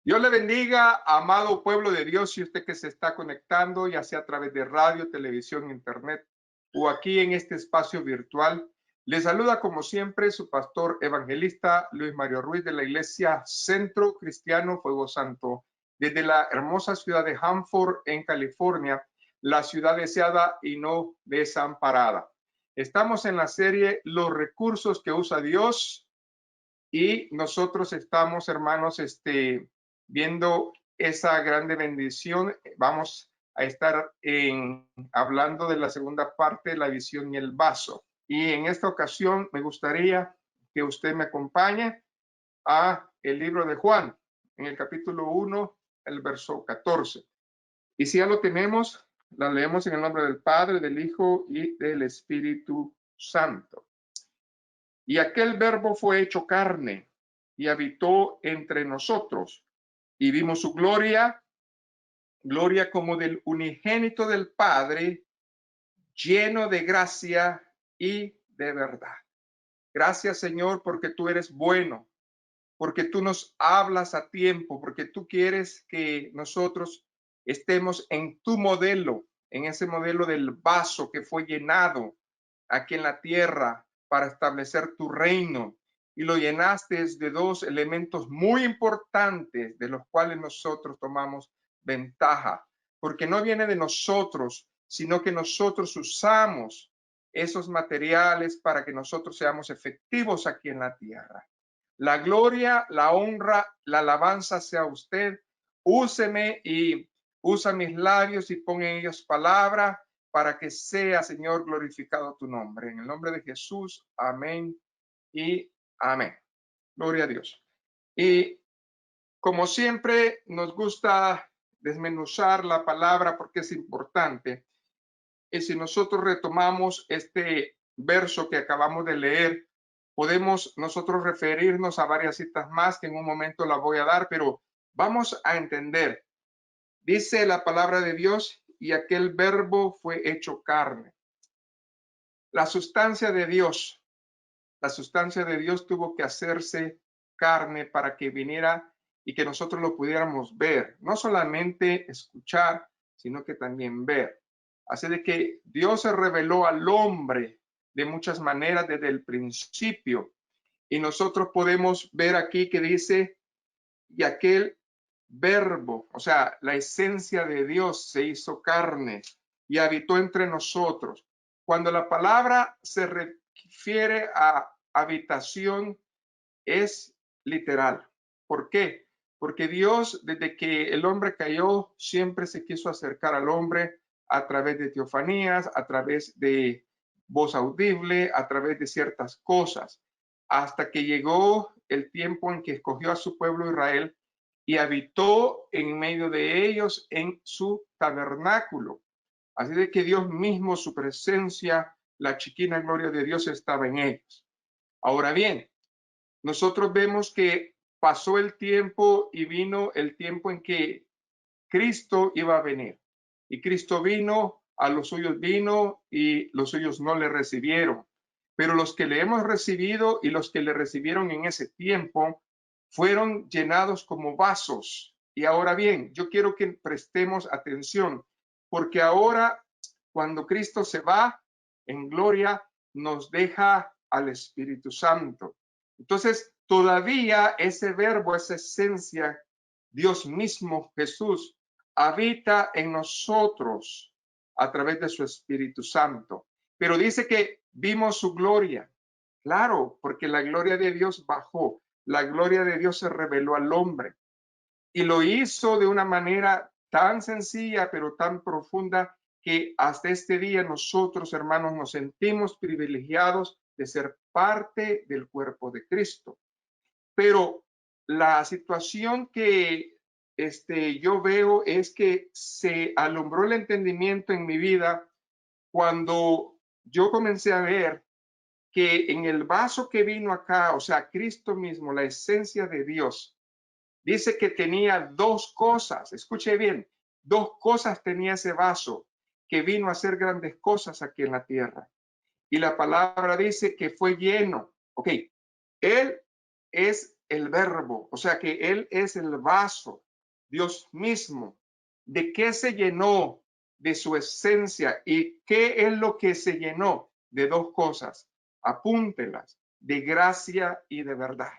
Dios le bendiga, amado pueblo de Dios, y usted que se está conectando, ya sea a través de radio, televisión, internet o aquí en este espacio virtual. Le saluda como siempre su pastor evangelista Luis Mario Ruiz de la Iglesia Centro Cristiano Fuego Santo, desde la hermosa ciudad de Hanford, en California, la ciudad deseada y no desamparada. Estamos en la serie Los recursos que usa Dios y nosotros estamos, hermanos, viendo esa grande bendición. Vamos a estar hablando de la segunda parte, la visión y el vaso. Y en esta ocasión me gustaría que usted me acompañe a el libro de Juan, en el capítulo 1, el verso 14. Y si ya lo tenemos, la leemos en el nombre del Padre, del Hijo y del Espíritu Santo. Y aquel verbo fue hecho carne y habitó entre nosotros, y vimos su gloria, gloria como del unigénito del Padre, lleno de gracia y de verdad. Gracias, Señor, porque tú eres bueno, porque tú nos hablas a tiempo, porque tú quieres que nosotros estemos en tu modelo, en ese modelo del vaso que fue llenado aquí en la tierra para establecer tu reino. Y lo llenaste de dos elementos muy importantes de los cuales nosotros tomamos ventaja, porque no viene de nosotros, sino que nosotros usamos esos materiales para que nosotros seamos efectivos aquí en la tierra. La gloria, la honra, la alabanza sea usted. Úseme y usa mis labios y pon en ellos palabra para que sea, Señor, glorificado tu nombre. En el nombre de Jesús, amén y amén. Gloria a Dios. Y como siempre, nos gusta desmenuzar la palabra porque es importante. Y si nosotros retomamos este verso que acabamos de leer, podemos nosotros referirnos a varias citas más que en un momento las voy a dar, pero vamos a entender. Dice la palabra de Dios, y aquel verbo fue hecho carne. La sustancia de Dios tuvo que hacerse carne para que viniera y que nosotros lo pudiéramos ver, no solamente escuchar, sino que también ver. Así de que Dios se reveló al hombre de muchas maneras desde el principio. Y nosotros podemos ver aquí que dice, y aquel verbo, o sea, la esencia de Dios se hizo carne y habitó entre nosotros. Cuando la palabra se refiere a habitación, es literal. ¿Por qué? Porque Dios, desde que el hombre cayó, siempre se quiso acercar al hombre a través de teofanías, a través de voz audible, a través de ciertas cosas, hasta que llegó el tiempo en que escogió a su pueblo Israel y habitó en medio de ellos en su tabernáculo. Así de que Dios mismo, su presencia, la chiquina gloria de Dios estaba en ellos. Ahora bien, nosotros vemos que pasó el tiempo y vino el tiempo en que Cristo iba a venir. Y Cristo vino, a los suyos vino y los suyos no le recibieron. Pero los que le hemos recibido y los que le recibieron en ese tiempo fueron llenados como vasos. Y ahora bien, yo quiero que prestemos atención, porque ahora cuando Cristo se va en gloria, nos deja al Espíritu Santo. Entonces, todavía ese verbo, esa esencia, Dios mismo, Jesús, habita en nosotros a través de su Espíritu Santo. Pero dice que vimos su gloria. Claro, porque la gloria de Dios bajó. La gloria de Dios se reveló al hombre. Y lo hizo de una manera tan sencilla, pero tan profunda, que hasta este día nosotros, hermanos, nos sentimos privilegiados de ser parte del cuerpo de Cristo. Pero la situación que yo veo es que se alumbró el entendimiento en mi vida cuando yo comencé a ver que en el vaso que vino acá, o sea, Cristo mismo, la esencia de Dios, dice que tenía dos cosas, escuche bien, dos cosas tenía ese vaso que vino a hacer grandes cosas aquí en la tierra. Y la palabra dice que fue lleno. Ok, Él es el verbo, o sea que Él es el vaso, Dios mismo. ¿De qué se llenó? De su esencia. ¿Y qué es lo que se llenó? De dos cosas. Apúntelas, de gracia y de verdad.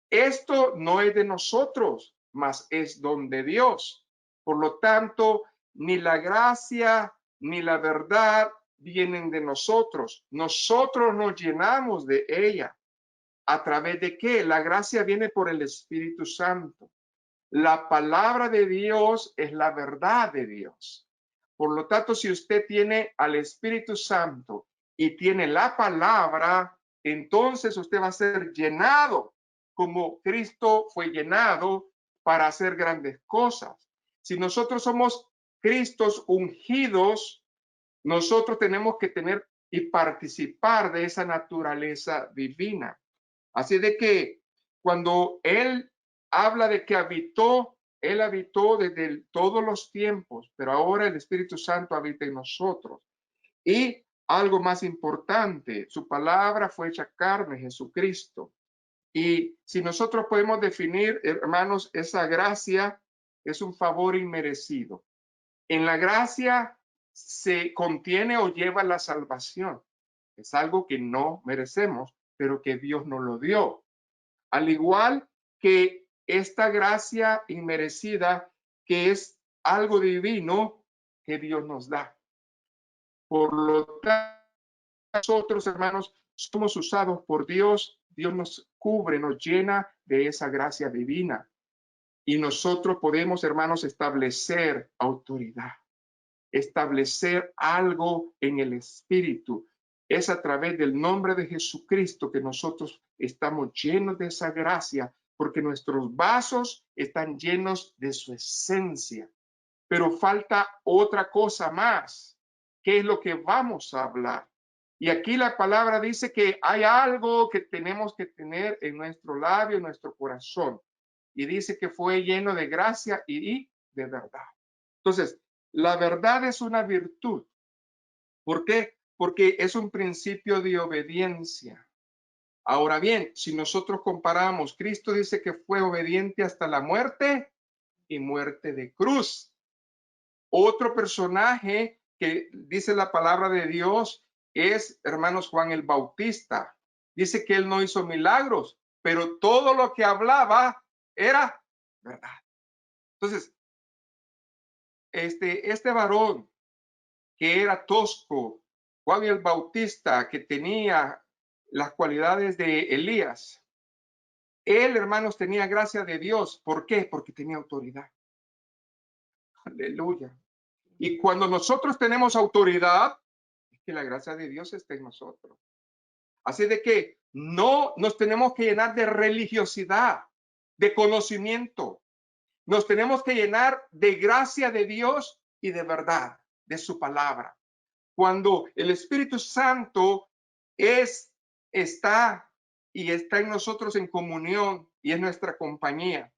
Esto no es de nosotros, mas es don de Dios. Por lo tanto, ni la gracia ni la verdad vienen de nosotros. Nosotros nos llenamos de ella. ¿A través de qué? La gracia viene por el Espíritu Santo. La palabra de Dios es la verdad de Dios. Por lo tanto, si usted tiene al Espíritu Santo y tiene la palabra, entonces usted va a ser llenado como Cristo fue llenado para hacer grandes cosas. Si nosotros somos Cristos ungidos, nosotros tenemos que tener y participar de esa naturaleza divina. Así de que cuando Él habla de que habitó, Él habitó desde todos los tiempos, pero ahora el Espíritu Santo habita en nosotros. Y algo más importante, su palabra fue hecha carne, Jesucristo. Y si nosotros podemos definir, hermanos, esa gracia es un favor inmerecido. En la gracia se contiene o lleva la salvación. Es algo que no merecemos, pero que Dios nos lo dio. Al igual que esta gracia inmerecida, que es algo divino que Dios nos da. Por lo tanto, nosotros, hermanos, somos usados por Dios. Dios nos cubre, nos llena de esa gracia divina. Y nosotros podemos, hermanos, establecer autoridad, establecer algo en el Espíritu. Es a través del nombre de Jesucristo que nosotros estamos llenos de esa gracia, porque nuestros vasos están llenos de su esencia. Pero falta otra cosa más, que es lo que vamos a hablar. Y aquí la palabra dice que hay algo que tenemos que tener en nuestro labio, en nuestro corazón. Y dice que fue lleno de gracia y de verdad. Entonces, la verdad es una virtud. ¿Por qué? Porque es un principio de obediencia. Ahora bien, si nosotros comparamos, Cristo dice que fue obediente hasta la muerte y muerte de cruz. Otro personaje que dice la palabra de Dios es, hermanos, Juan el Bautista. Dice que él no hizo milagros, pero todo lo que hablaba era verdad. Entonces, este varón que era tosco, Juan el Bautista, que tenía las cualidades de Elías, él, hermanos, tenía gracia de Dios. ¿Por qué? Porque tenía autoridad. Aleluya. Y cuando nosotros tenemos autoridad, es que la gracia de Dios está en nosotros. Así de que no nos tenemos que llenar de religiosidad, de conocimiento. Nos tenemos que llenar de gracia de Dios y de verdad, de su palabra. Cuando el Espíritu Santo está en nosotros en comunión y es nuestra compañía.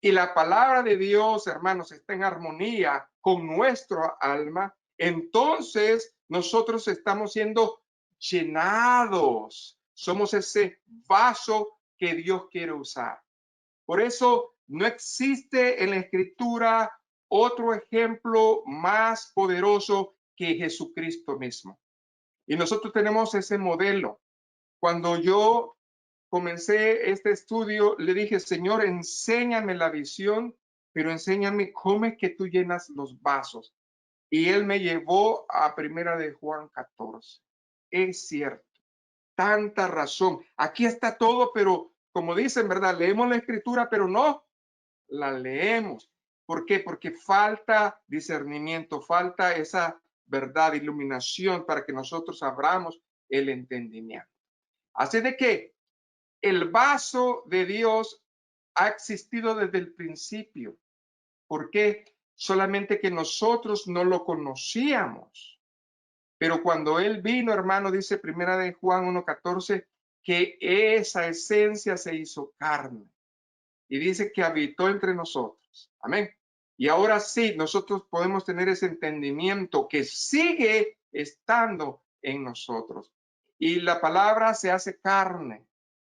Y la palabra de Dios, hermanos, está en armonía con nuestro alma, entonces nosotros estamos siendo llenados. Somos ese vaso que Dios quiere usar. Por eso no existe en la Escritura otro ejemplo más poderoso que Jesucristo mismo. Y nosotros tenemos ese modelo. Cuando yo comencé este estudio, le dije, Señor, enséñame la visión, pero enséñame cómo es que tú llenas los vasos. Y él me llevó a Primera de Juan 14. Es cierto, tanta razón. Aquí está todo, pero como dicen, ¿verdad? Leemos la escritura, pero no la leemos. ¿Por qué? Porque falta discernimiento, falta esa verdad, iluminación para que nosotros abramos el entendimiento. Así de que el vaso de Dios ha existido desde el principio. ¿Por qué? Solamente que nosotros no lo conocíamos. Pero cuando Él vino, hermano, dice Primera de Juan 1:14, que esa esencia se hizo carne. Y dice que habitó entre nosotros. Amén. Y ahora sí, nosotros podemos tener ese entendimiento que sigue estando en nosotros. Y la palabra se hace carne,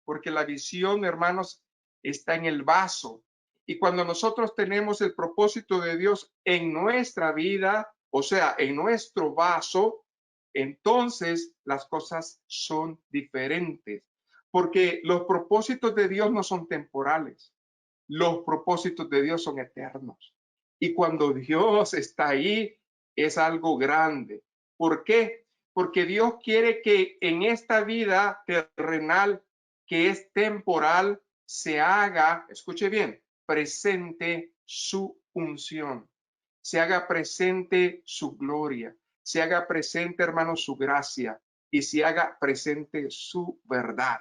porque la visión, hermanos, está en el vaso. Y cuando nosotros tenemos el propósito de Dios en nuestra vida, o sea, en nuestro vaso, entonces las cosas son diferentes. Porque los propósitos de Dios no son temporales. Los propósitos de Dios son eternos. Y cuando Dios está ahí, es algo grande. ¿Por qué? Porque Dios quiere que en esta vida terrenal, que es temporal, se haga, escuche bien, presente su unción, se haga presente su gloria, se haga presente, hermano, su gracia y se haga presente su verdad.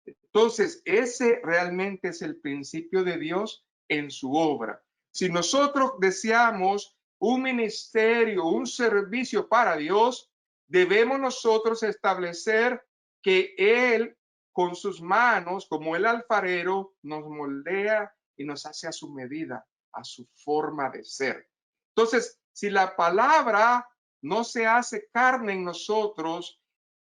Entonces, ese realmente es el principio de Dios en su obra. Si nosotros deseamos un ministerio, un servicio para Dios, debemos nosotros establecer que Él, con sus manos, como el alfarero, nos moldea y nos hace a su medida, a su forma de ser. Entonces, si la palabra no se hace carne en nosotros,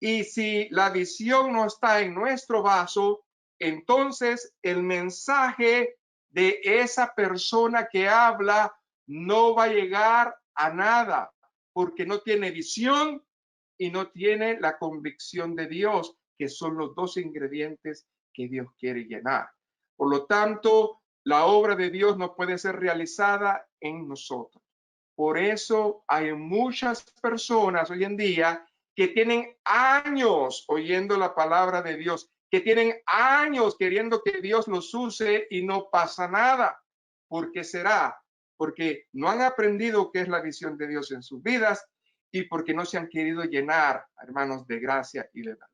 y si la visión no está en nuestro vaso, entonces el mensaje de esa persona que habla no va a llegar a nada, porque no tiene visión y no tiene la convicción de Dios, que son los dos ingredientes que Dios quiere llenar. Por lo tanto, la obra de Dios no puede ser realizada en nosotros. Por eso hay muchas personas hoy en día que tienen años oyendo la palabra de Dios, que tienen años queriendo que Dios los use y no pasa nada. ¿Por qué será? Porque no han aprendido qué es la visión de Dios en sus vidas y porque no se han querido llenar, hermanos, de gracia y de verdad.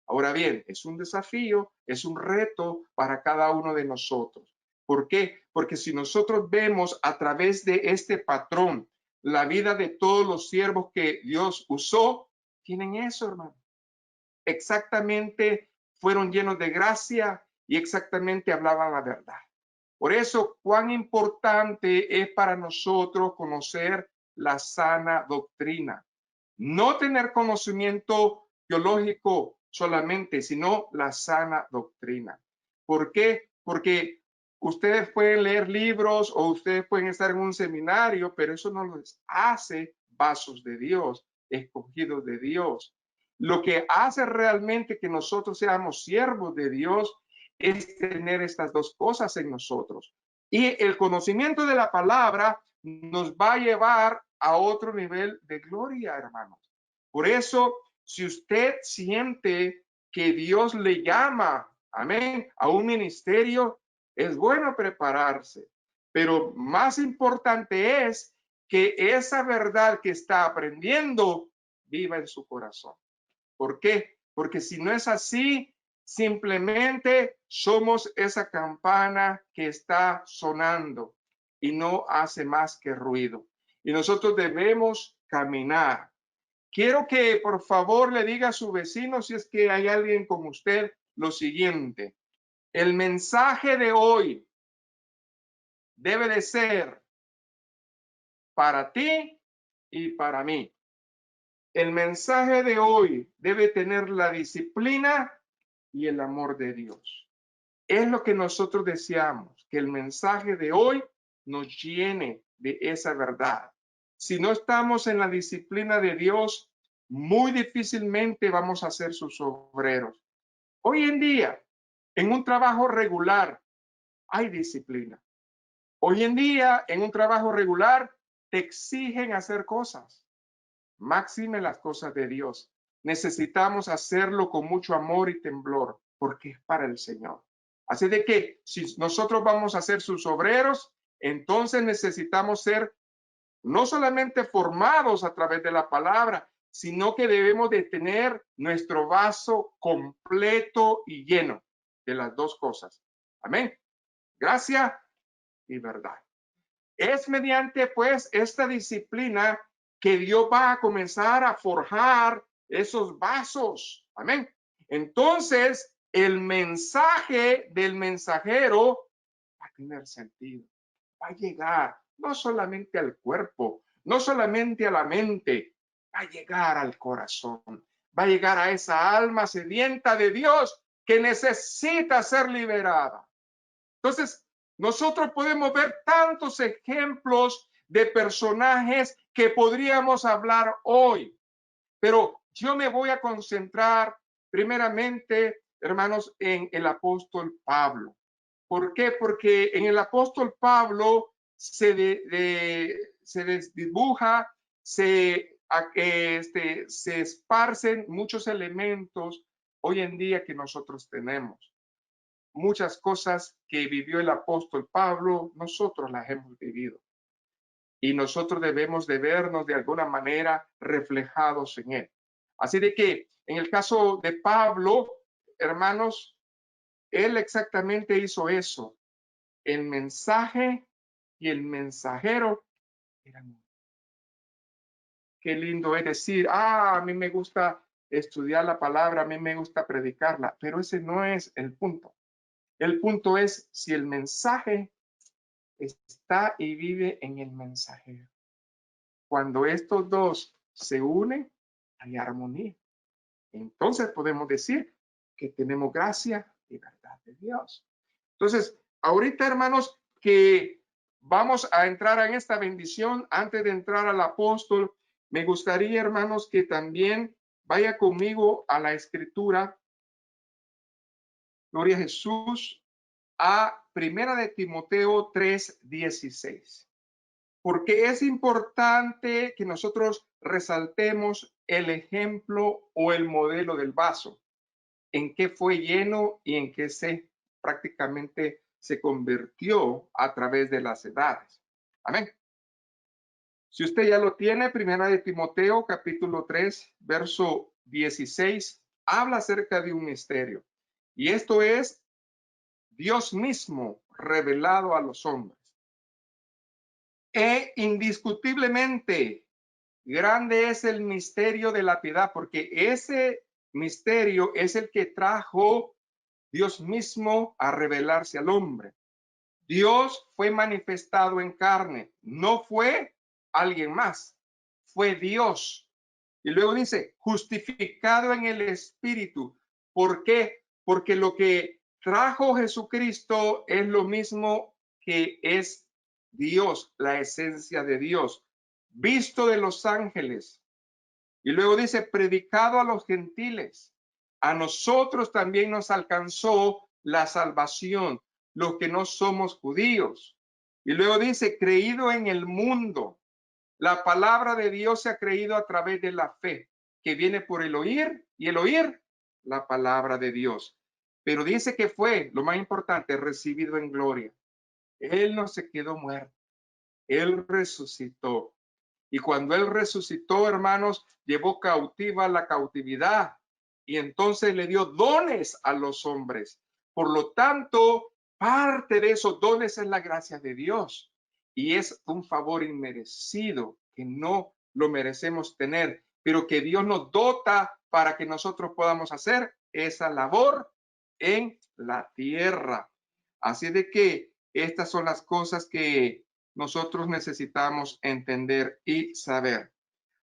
Ahora bien, es un desafío, es un reto para cada uno de nosotros. ¿Por qué? Porque si nosotros vemos a través de este patrón la vida de todos los siervos que Dios usó, tienen eso, hermano. Exactamente fueron llenos de gracia y exactamente hablaban la verdad. Por eso, cuán importante es para nosotros conocer la sana doctrina. No tener conocimiento teológico solamente, sino la sana doctrina. ¿Por qué? Porque ustedes pueden leer libros o ustedes pueden estar en un seminario, pero eso no los hace vasos de Dios, escogidos de Dios. Lo que hace realmente que nosotros seamos siervos de Dios es tener estas dos cosas en nosotros. Y el conocimiento de la palabra nos va a llevar a otro nivel de gloria, hermanos. Por eso, si usted siente que Dios le llama, amén, a un ministerio, es bueno prepararse. Pero más importante es que esa verdad que está aprendiendo viva en su corazón. ¿Por qué? Porque si no es así, simplemente somos esa campana que está sonando y no hace más que ruido. Y nosotros debemos caminar. Quiero que por favor le diga a su vecino, si es que hay alguien como usted, lo siguiente. El mensaje de hoy debe de ser para ti y para mí. El mensaje de hoy debe tener la disciplina y el amor de Dios. Es lo que nosotros deseamos, que el mensaje de hoy nos llene de esa verdad. Si no estamos en la disciplina de Dios, muy difícilmente vamos a ser sus obreros. Hoy en día, en un trabajo regular, hay disciplina. Hoy en día, en un trabajo regular, te exigen hacer cosas. Máxime las cosas de Dios. Necesitamos hacerlo con mucho amor y temblor, porque es para el Señor. Así de que si nosotros vamos a ser sus obreros, entonces necesitamos ser no solamente formados a través de la palabra, sino que debemos de tener nuestro vaso completo y lleno de las dos cosas. Amén. Gracia y verdad. Es mediante pues esta disciplina que Dios va a comenzar a forjar esos vasos. Amén. Entonces, el mensaje del mensajero va a tener sentido. Va a llegar no solamente al cuerpo, no solamente a la mente, va a llegar al corazón, va a llegar a esa alma sedienta de Dios que necesita ser liberada. Entonces, nosotros podemos ver tantos ejemplos de personajes que podríamos hablar hoy, pero yo me voy a concentrar primeramente, hermanos, en el apóstol Pablo. ¿Por qué? Porque en el apóstol Pablo se desdibuja, se esparcen muchos elementos hoy en día que nosotros tenemos. Muchas cosas que vivió el apóstol Pablo, nosotros las hemos vivido. Y nosotros debemos de vernos de alguna manera reflejados en él. Así de que en el caso de Pablo, hermanos, él exactamente hizo eso. El mensaje y el mensajero eran uno. Qué lindo es decir, a mí me gusta estudiar la palabra, a mí me gusta predicarla, pero ese no es el punto. El punto es si el mensaje está y vive en el mensajero. Cuando estos dos se unen, hay armonía. Entonces podemos decir que tenemos gracia y verdad de Dios. Entonces, ahorita, hermanos, que vamos a entrar en esta bendición, antes de entrar al apóstol, me gustaría, hermanos, que también vaya conmigo a la escritura, gloria a Jesús, a Primera de Timoteo 3:16. Porque es importante que nosotros resaltemos el ejemplo o el modelo del vaso, en qué fue lleno y en qué prácticamente se convirtió a través de las edades. Amén. Si usted ya lo tiene, Primera de Timoteo, capítulo 3, verso 16, habla acerca de un misterio. Y esto es Dios mismo revelado a los hombres. E indiscutiblemente grande es el misterio de la piedad, porque ese misterio es el que trajo Dios mismo a revelarse al hombre. Dios fue manifestado en carne, no fue alguien más, fue Dios. Y luego dice, justificado en el Espíritu. ¿Por qué? Porque lo que trajo Jesucristo es lo mismo que es Dios, la esencia de Dios, visto de los ángeles. Y luego dice, predicado a los gentiles. A nosotros también nos alcanzó la salvación, los que no somos judíos. Y luego dice, creído en el mundo. La palabra de Dios se ha creído a través de la fe, que viene por el oír, y el oír la palabra de Dios. Pero dice que fue, lo más importante, recibido en gloria. Él no se quedó muerto, él resucitó. Y cuando él resucitó, hermanos, llevó cautiva la cautividad y entonces le dio dones a los hombres. Por lo tanto, parte de esos dones es la gracia de Dios y es un favor inmerecido que no lo merecemos tener, pero que Dios nos dota para que nosotros podamos hacer esa labor en la tierra. Así de que estas son las cosas que nosotros necesitamos entender y saber.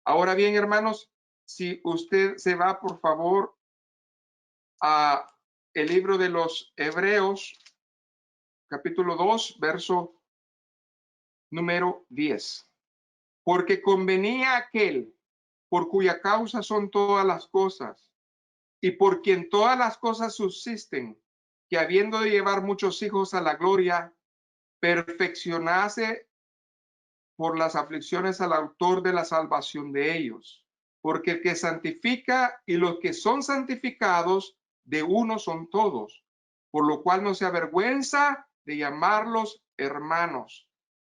Ahora bien, hermanos, si usted se va, por favor, a el libro de los Hebreos, capítulo 2, verso número 10. Porque convenía aquel por cuya causa son todas las cosas y por quien todas las cosas subsisten, que habiendo de llevar muchos hijos a la gloria, perfeccionase por las aflicciones al autor de la salvación de ellos. Porque el que santifica y los que son santificados de uno son todos, por lo cual no se avergüenza de llamarlos hermanos,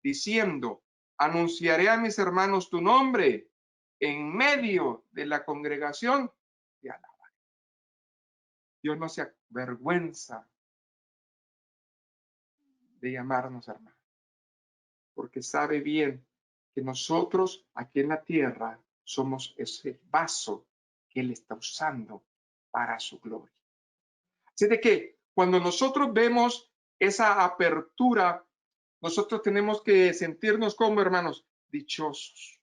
diciendo, anunciaré a mis hermanos tu nombre en medio de la congregación de alabanza. Dios no se avergüenza de llamarnos hermanos, porque sabe bien que nosotros aquí en la tierra somos ese vaso que Él está usando para su gloria. Así de que cuando nosotros vemos esa apertura, nosotros tenemos que sentirnos como hermanos dichosos.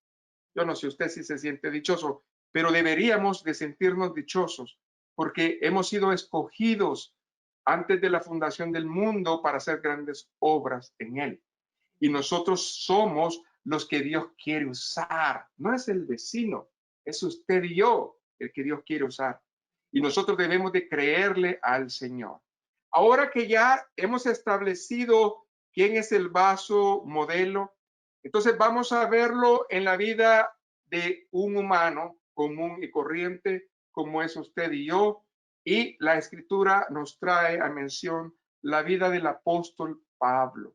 Yo no sé usted si se siente dichoso, pero deberíamos de sentirnos dichosos porque hemos sido escogidos antes de la fundación del mundo para hacer grandes obras en él. Y nosotros somos los que Dios quiere usar. No es el vecino, es usted y yo el que Dios quiere usar. Y nosotros debemos de creerle al Señor. Ahora que ya hemos establecido quién es el vaso modelo, entonces vamos a verlo en la vida de un humano común y corriente, como es usted y yo. Y la escritura nos trae a mención la vida del apóstol Pablo.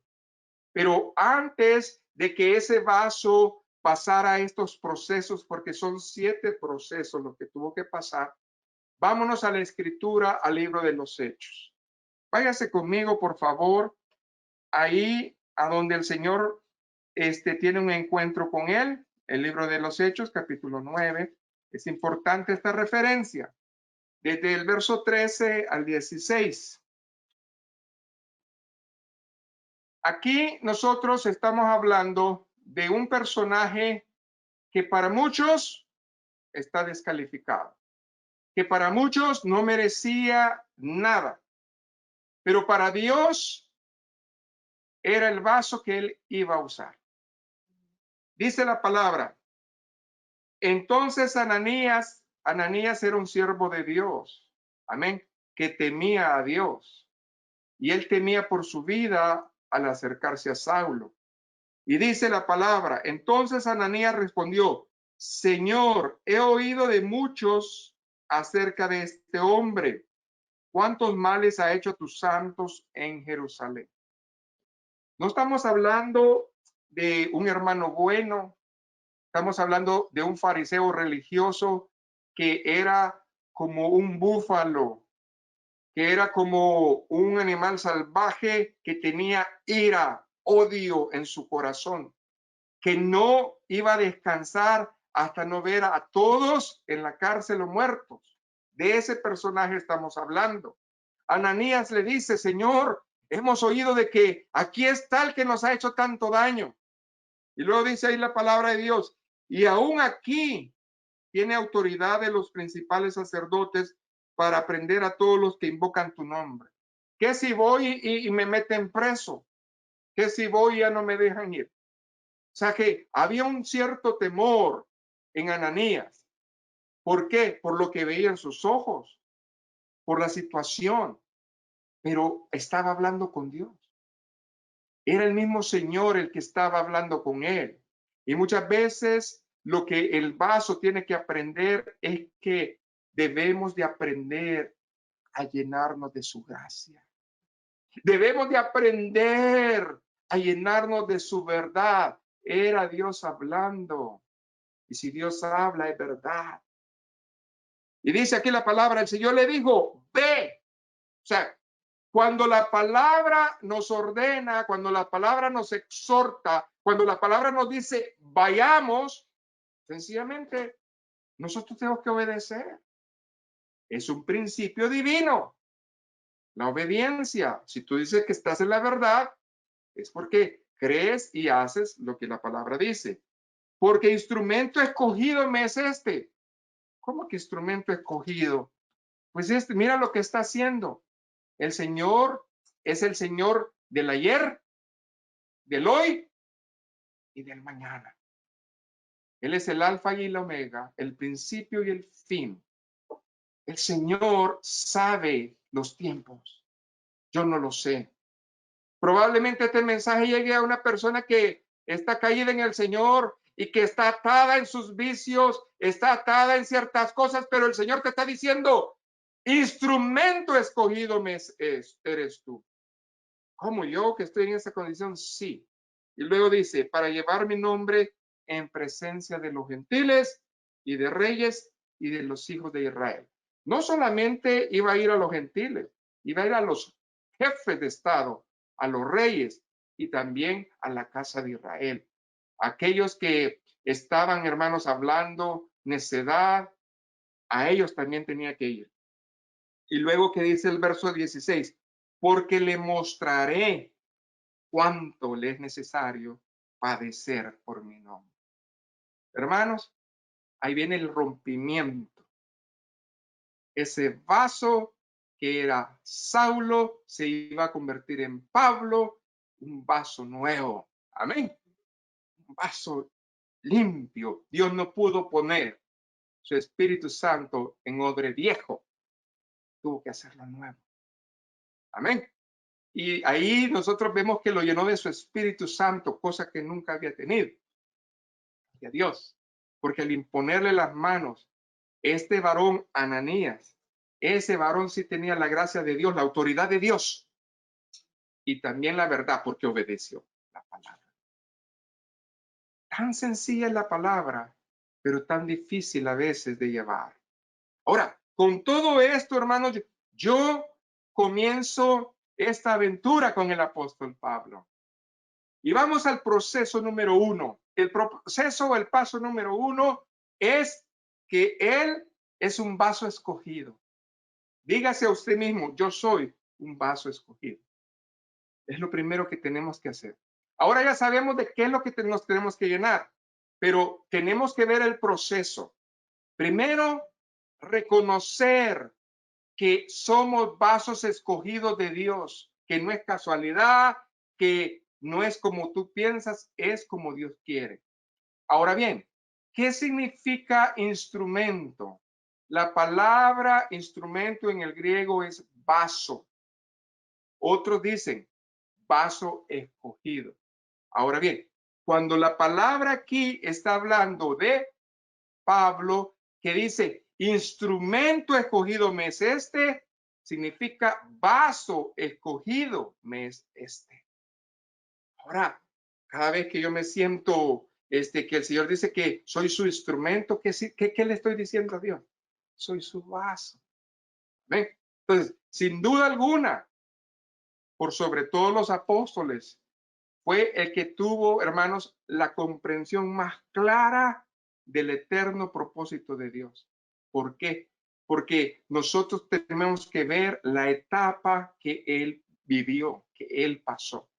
Pero antes de que ese vaso pasara estos procesos, porque son 7 procesos los que tuvo que pasar, vámonos a la escritura, al libro de los Hechos. Váyase conmigo, por favor, ahí a donde el Señor tiene un encuentro con él, el libro de los Hechos, capítulo 9. Es importante esta referencia, desde el verso 13 al 16. Aquí nosotros estamos hablando de un personaje que para muchos está descalificado, que para muchos no merecía nada, pero para Dios era el vaso que él iba a usar. Dice la palabra, entonces Ananías era un siervo de Dios, amén, que temía a Dios, y él temía por su vida al acercarse a Saulo. Y dice la palabra, entonces Ananías respondió, Señor, he oído de muchos acerca de este hombre. ¿Cuántos males ha hecho tus santos en Jerusalén? No estamos hablando de un hermano bueno, estamos hablando de un fariseo religioso que era como un búfalo, que era como un animal salvaje que tenía ira, odio en su corazón, que no iba a descansar hasta no ver a todos en la cárcel o muertos. De ese personaje estamos hablando. Ananías le dice, Señor, hemos oído de que aquí está el que nos ha hecho tanto daño. Y luego dice ahí la palabra de Dios, y aún aquí tiene autoridad de los principales sacerdotes para prender a todos los que invocan tu nombre. ¿Qué si voy y me meten preso? ¿Qué si voy y ya no me dejan ir? O sea que había un cierto temor en Ananías. ¿Por qué? Por lo que veía en sus ojos, por la situación, pero estaba hablando con Dios. Era el mismo Señor el que estaba hablando con él. Y muchas veces lo que el vaso tiene que aprender es que debemos de aprender a llenarnos de su gracia. Debemos de aprender a llenarnos de su verdad. Era Dios hablando. Y si Dios habla, es verdad. Y dice aquí la palabra, el Señor le dijo, ve. O sea, cuando la palabra nos ordena, cuando la palabra nos exhorta, cuando la palabra nos dice, vayamos, sencillamente nosotros tenemos que obedecer. Es un principio divino. La obediencia. Si tú dices que estás en la verdad, es porque crees y haces lo que la palabra dice. Porque instrumento escogido me es este. ¿Cómo que instrumento escogido? Pues mira lo que está haciendo. El Señor es el Señor del ayer, del hoy y del mañana. Él es el alfa y el omega, el principio y el fin. El Señor sabe los tiempos. Yo no lo sé. Probablemente este mensaje llegue a una persona que está caída en el Señor y que está atada en sus vicios, está atada en ciertas cosas, pero el Señor te está diciendo, instrumento escogido eres tú. ¿Cómo yo que estoy en esa condición? Sí. Y luego dice, para llevar mi nombre en presencia de los gentiles y de reyes y de los hijos de Israel. No solamente iba a ir a los gentiles, iba a ir a los jefes de Estado, a los reyes y también a la casa de Israel. Aquellos que estaban, hermanos, hablando necedad, a ellos también tenía que ir. Y luego que dice el verso 16, porque le mostraré cuánto le es necesario padecer por mi nombre. Hermanos, ahí viene el rompimiento. Ese vaso que era Saulo, se iba a convertir en Pablo, un vaso nuevo. Amén. Un vaso limpio. Dios no pudo poner su Espíritu Santo en odre viejo. Tuvo que hacerlo nuevo. Amén. Y ahí nosotros vemos que lo llenó de su Espíritu Santo, cosa que nunca había tenido. Y a Dios. Porque al imponerle las manos, este varón Ananías, ese varón sí tenía la gracia de Dios, la autoridad de Dios. Y también la verdad, porque obedeció la palabra. Tan sencilla es la palabra, pero tan difícil a veces de llevar. Ahora, con todo esto, hermanos, yo comienzo esta aventura con el apóstol Pablo. Y vamos al proceso número 1. El proceso o el paso número 1 es que él es un vaso escogido. Dígase a usted mismo, yo soy un vaso escogido. Es lo primero que tenemos que hacer. Ahora ya sabemos de qué es lo que nos tenemos que llenar, pero tenemos que ver el proceso. Primero, reconocer que somos vasos escogidos de Dios, que no es casualidad, que no es como tú piensas, es como Dios quiere. Ahora bien, ¿qué significa instrumento? La palabra instrumento en el griego es vaso. Otros dicen vaso escogido. Ahora bien, cuando la palabra aquí está hablando de Pablo, que dice instrumento escogido me es este, significa vaso escogido me es este. Ahora, cada vez que yo me siento, que el Señor dice que soy su instrumento, ¿qué le estoy diciendo a Dios? Soy su vaso. ¿Ven? Entonces, sin duda alguna, por sobre todos los apóstoles, fue el que tuvo, hermanos, la comprensión más clara del eterno propósito de Dios. ¿Por qué? Porque nosotros tenemos que ver la etapa que él vivió, que él pasó.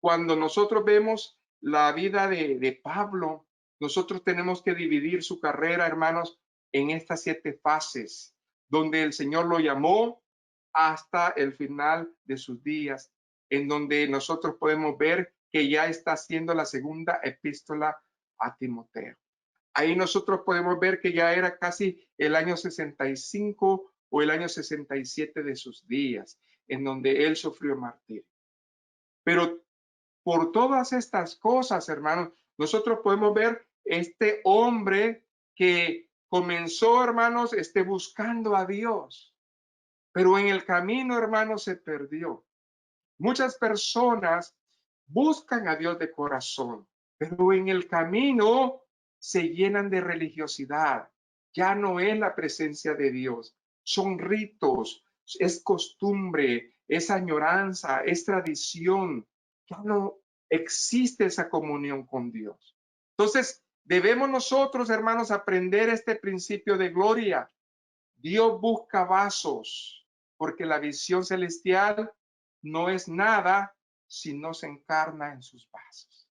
Cuando nosotros vemos la vida de Pablo, nosotros tenemos que dividir su carrera, hermanos, en estas 7 fases, donde el Señor lo llamó hasta el final de sus días, en donde nosotros podemos ver que ya está haciendo la segunda epístola a Timoteo. Ahí nosotros podemos ver que ya era casi el año 65 o el año 67 de sus días, en donde él sufrió martirio. Pero por todas estas cosas, hermanos, nosotros podemos ver este hombre que comenzó, hermanos, buscando a Dios, pero en el camino, hermanos, se perdió. Muchas personas buscan a Dios de corazón, pero en el camino se llenan de religiosidad. Ya no es la presencia de Dios, son ritos, es costumbre, es añoranza, es tradición. Ya no existe esa comunión con Dios. Entonces, debemos nosotros, hermanos, aprender este principio de gloria. Dios busca vasos, porque la visión celestial no es nada si no se encarna en sus vasos.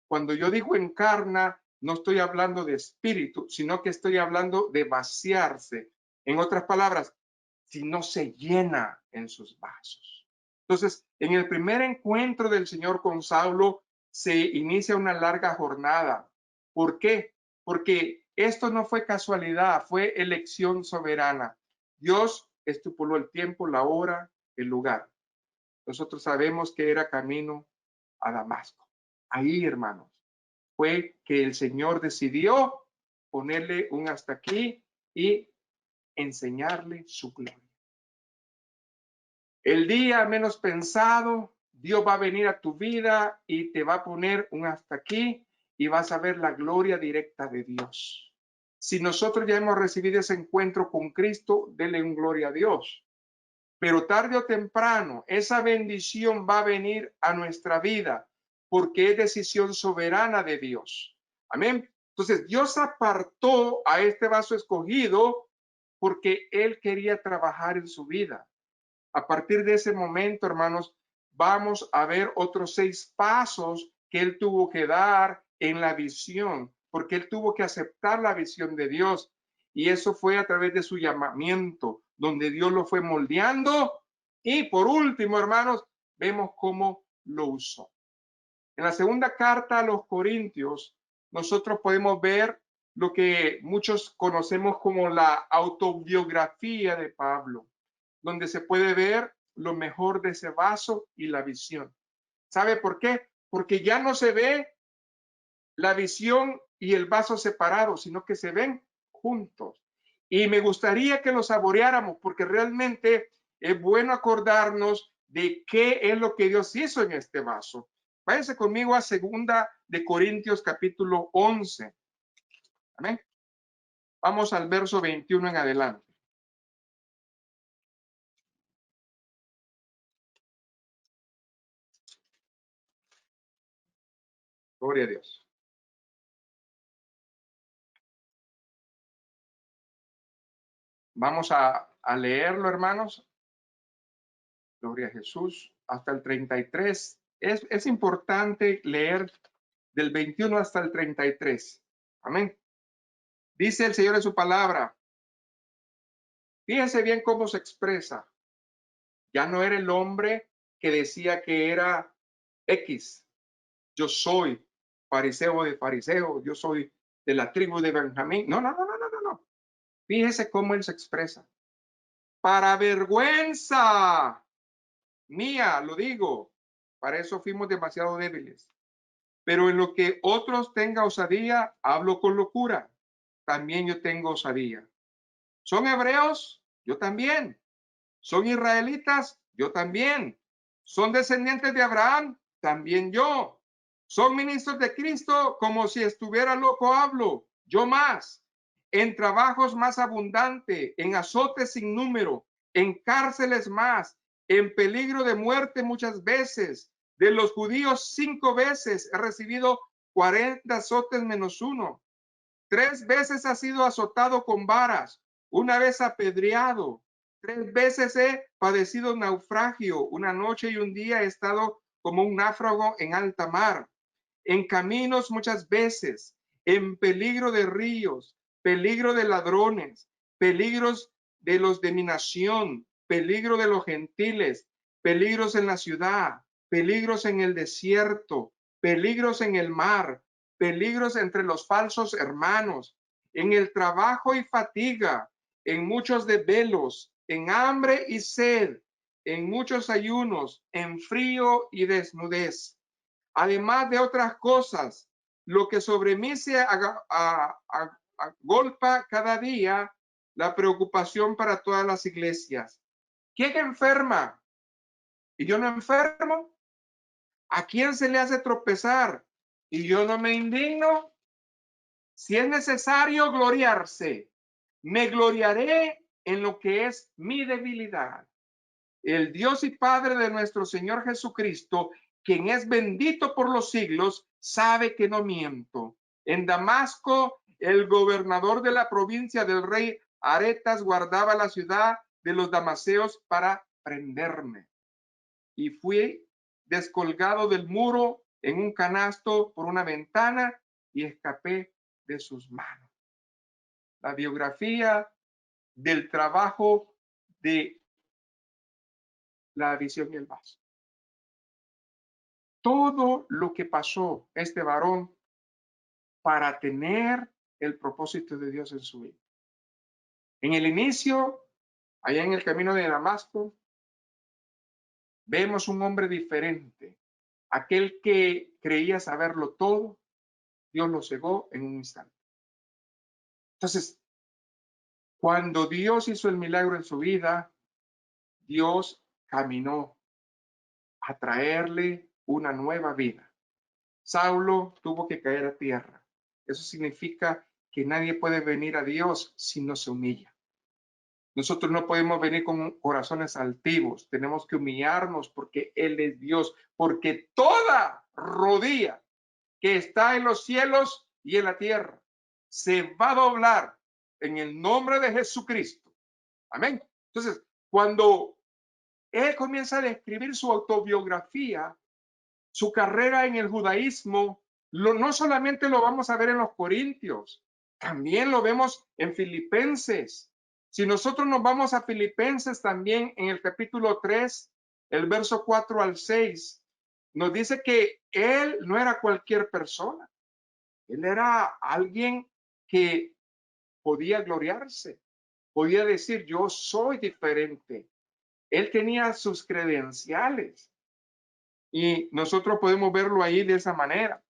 Cuando yo digo encarna, no estoy hablando de espíritu, sino que estoy hablando de vaciarse. En otras palabras, si no se llena en sus vasos. Entonces, en el primer encuentro del Señor con Saulo, se inicia una larga jornada. ¿Por qué? Porque esto no fue casualidad, fue elección soberana. Dios estipuló el tiempo, la hora, el lugar. Nosotros sabemos que era camino a Damasco. Ahí, hermanos, fue que el Señor decidió ponerle un hasta aquí y enseñarle su gloria. El día menos pensado, Dios va a venir a tu vida y te va a poner un hasta aquí y vas a ver la gloria directa de Dios. Si nosotros ya hemos recibido ese encuentro con Cristo, denle un gloria a Dios. Pero tarde o temprano, esa bendición va a venir a nuestra vida porque es decisión soberana de Dios. Amén. Entonces, Dios apartó a este vaso escogido porque Él quería trabajar en su vida. A partir de ese momento, hermanos, vamos a ver otros 6 pasos que Él tuvo que dar en la visión, porque Él tuvo que aceptar la visión de Dios. Y eso fue a través de su llamamiento, donde Dios lo fue moldeando. Y por último, hermanos, vemos cómo lo usó. En la segunda carta a los Corintios, nosotros podemos ver lo que muchos conocemos como la autobiografía de Pablo, donde se puede ver lo mejor de ese vaso y la visión. ¿Sabe por qué? Porque ya no se ve la visión y el vaso separados, sino que se ven juntos. Y me gustaría que lo saboreáramos, porque realmente es bueno acordarnos de qué es lo que Dios hizo en este vaso. Váyanse conmigo a 2 Corintios capítulo 11. Amén. Vamos al verso 21 en adelante. Gloria a Dios. Vamos a leerlo, hermanos. Gloria a Jesús. Hasta el 33. Es importante leer del 21 hasta el 33. Amén. Dice el Señor en su palabra. Fíjense bien cómo se expresa. Ya no era el hombre que decía que era X. Yo soy fariseo de fariseo. Yo soy de la tribu de Benjamín. No, no, no, no, no, no. Fíjese cómo él se expresa. Para vergüenza mía, lo digo. Para eso fuimos demasiado débiles. Pero en lo que otros tengan osadía, hablo con locura. También yo tengo osadía. ¿Son hebreos? Yo también. ¿Son israelitas? Yo también. ¿Son descendientes de Abraham? También yo. ¿Son ministros de Cristo? Como si estuviera loco hablo. Yo más. En trabajos más abundante, en azotes sin número, en cárceles más, en peligro de muerte muchas veces. De los judíos 5 veces he recibido 40 azotes menos uno. 3 veces ha sido azotado con varas, una vez apedreado. 3 veces he padecido naufragio, una noche y un día he estado como un náufrago en alta mar. En caminos muchas veces, en peligro de ríos, peligro de ladrones, peligros de los de mi nación, peligro de los gentiles, peligros en la ciudad, peligros en el desierto, peligros en el mar, peligros entre los falsos hermanos, en el trabajo y fatiga, en muchos desvelos, en hambre y sed, en muchos ayunos, en frío y desnudez. Además de otras cosas, lo que sobre mí se agolpa cada día, la preocupación para todas las iglesias. ¿Quién enferma? ¿Y yo no enfermo? ¿A quién se le hace tropezar? ¿Y yo no me indigno? Si es necesario gloriarse, me gloriaré en lo que es mi debilidad. El Dios y Padre de nuestro Señor Jesucristo, quien es bendito por los siglos, sabe que no miento. En Damasco, el gobernador de la provincia del rey Aretas guardaba la ciudad de los damaseos para prenderme. Y fui descolgado del muro en un canasto por una ventana y escapé de sus manos. La biografía del trabajo de la visión y el vaso. Todo lo que pasó este varón para tener el propósito de Dios en su vida. En el inicio, allá en el camino de Damasco, vemos un hombre diferente. Aquel que creía saberlo todo, Dios lo cegó en un instante. Entonces, cuando Dios hizo el milagro en su vida, Dios caminó a traerle una nueva vida. Saulo tuvo que caer a tierra. Eso significa que nadie puede venir a Dios si no se humilla. Nosotros no podemos venir con corazones altivos. Tenemos que humillarnos porque Él es Dios. Porque toda rodilla que está en los cielos y en la tierra se va a doblar en el nombre de Jesucristo. Amén. Entonces, cuando Él comienza a describir su autobiografía, su carrera en el judaísmo, no solamente lo vamos a ver en los Corintios, también lo vemos en Filipenses, Si nosotros nos vamos a Filipenses también en el capítulo 3, el verso 4 al 6, nos dice que él no era cualquier persona. Él era alguien que podía gloriarse, podía decir, yo soy diferente. Él tenía sus credenciales y nosotros podemos verlo ahí de esa manera.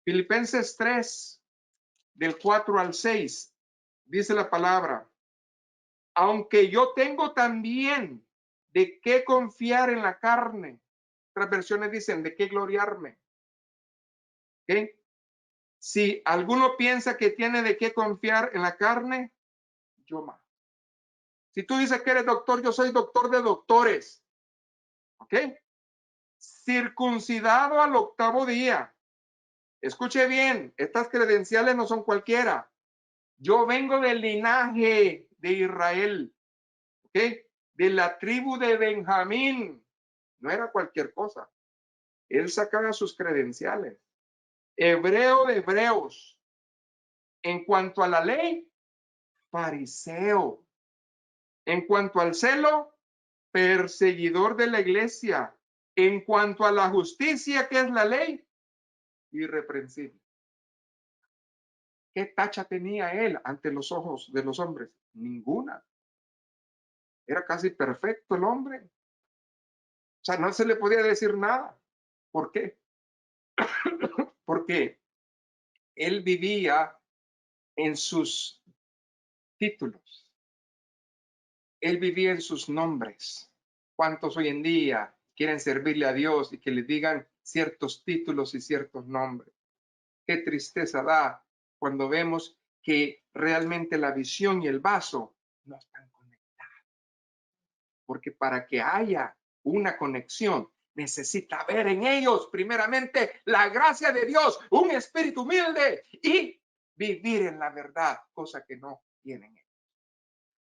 Filipenses 3, del 4 al 6, dice la palabra, aunque yo tengo también de qué confiar en la carne. Otras versiones dicen de qué gloriarme. ¿Okay? Si alguno piensa que tiene de qué confiar en la carne, yo más. Si tú dices que eres doctor, yo soy doctor de doctores. ¿Ok? Circuncidado al 8º día. Escuche bien, estas credenciales no son cualquiera. Yo vengo del linaje de Israel. ¿Ok? De la tribu de Benjamín. No era cualquier cosa. Él sacaba sus credenciales. Hebreo de hebreos. En cuanto a la ley, fariseo. En cuanto al celo, perseguidor de la iglesia. En cuanto a la justicia, que es la ley, irreprensible. ¿Qué tacha tenía él ante los ojos de los hombres? Ninguna. Era casi perfecto el hombre. O sea, no se le podía decir nada. ¿Por qué? Porque él vivía en sus títulos. Él vivía en sus nombres. ¿Cuántos hoy en día quieren servirle a Dios y que le digan ciertos títulos y ciertos nombres? Qué tristeza da cuando vemos que realmente la visión y el vaso no están conectados. Porque para que haya una conexión, necesita ver en ellos primeramente la gracia de Dios, un espíritu humilde y vivir en la verdad, cosa que no tienen ellos.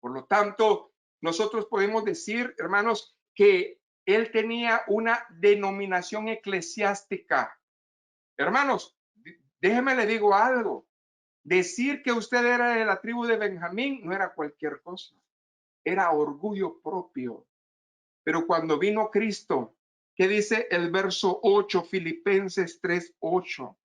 Por lo tanto, nosotros podemos decir, hermanos, que él tenía una denominación eclesiástica. Hermanos, déjeme le digo algo. Decir que usted era de la tribu de Benjamín no era cualquier cosa. Era orgullo propio. Pero cuando vino Cristo, ¿qué dice el verso 8, Filipenses 3:8?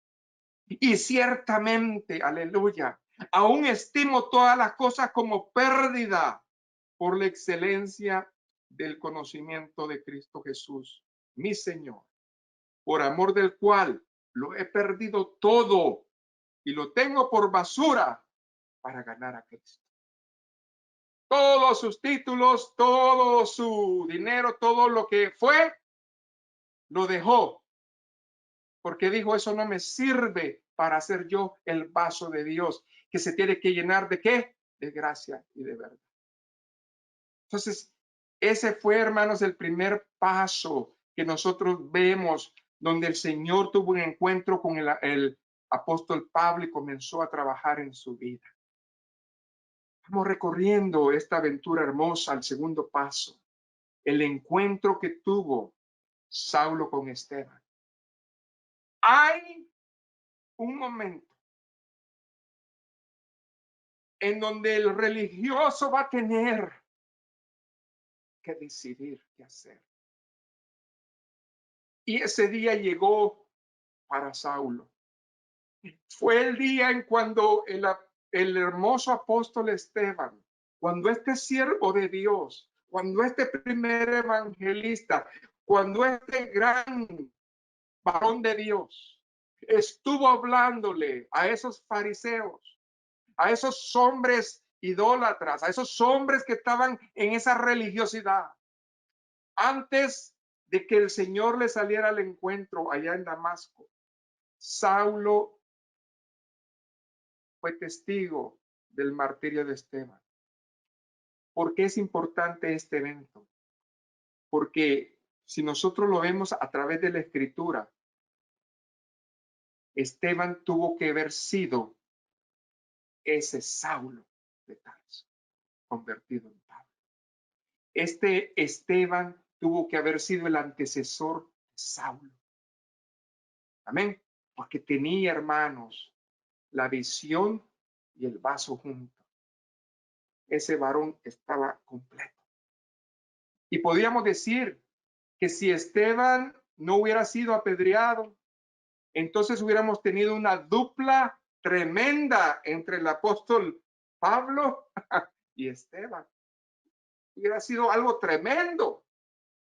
Y ciertamente, aleluya, aún estimo todas las cosas como pérdida por la excelencia del conocimiento de Cristo Jesús, mi Señor, por amor del cual lo he perdido todo y lo tengo por basura para ganar a Cristo. Todos sus títulos, todo su dinero, todo lo que fue, lo dejó, porque dijo, eso no me sirve para ser yo el vaso de Dios, que se tiene que llenar de ¿qué? De gracia y de verdad. Entonces, ese fue, hermanos, el primer paso que nosotros vemos donde el Señor tuvo un encuentro con el apóstol Pablo y comenzó a trabajar en su vida. Estamos recorriendo esta aventura hermosa al segundo paso, el encuentro que tuvo Saulo con Esteban. Hay un momento en donde el religioso va a tener que decidir qué hacer. Y ese día llegó para Saulo. Fue el día en cuando el hermoso apóstol Esteban, cuando este siervo de Dios, cuando este primer evangelista, cuando este gran varón de Dios estuvo hablándole a esos fariseos, a esos hombres idólatras, a esos hombres que estaban en esa religiosidad, antes de que el Señor le saliera al encuentro allá en Damasco, Saulo fue testigo del martirio de Esteban. ¿Por qué es importante este evento? Porque si nosotros lo vemos a través de la escritura, Esteban tuvo que haber sido ese Saulo de Tarso, convertido en Pablo. Este Esteban tuvo que haber sido el antecesor de Saulo. Amén. Porque tenía, hermanos, la visión y el vaso juntos. ese varón estaba completo. Y podríamos decir que si Esteban no hubiera sido apedreado, entonces hubiéramos tenido una dupla tremenda entre el apóstol Pablo y Esteban. Hubiera sido algo tremendo,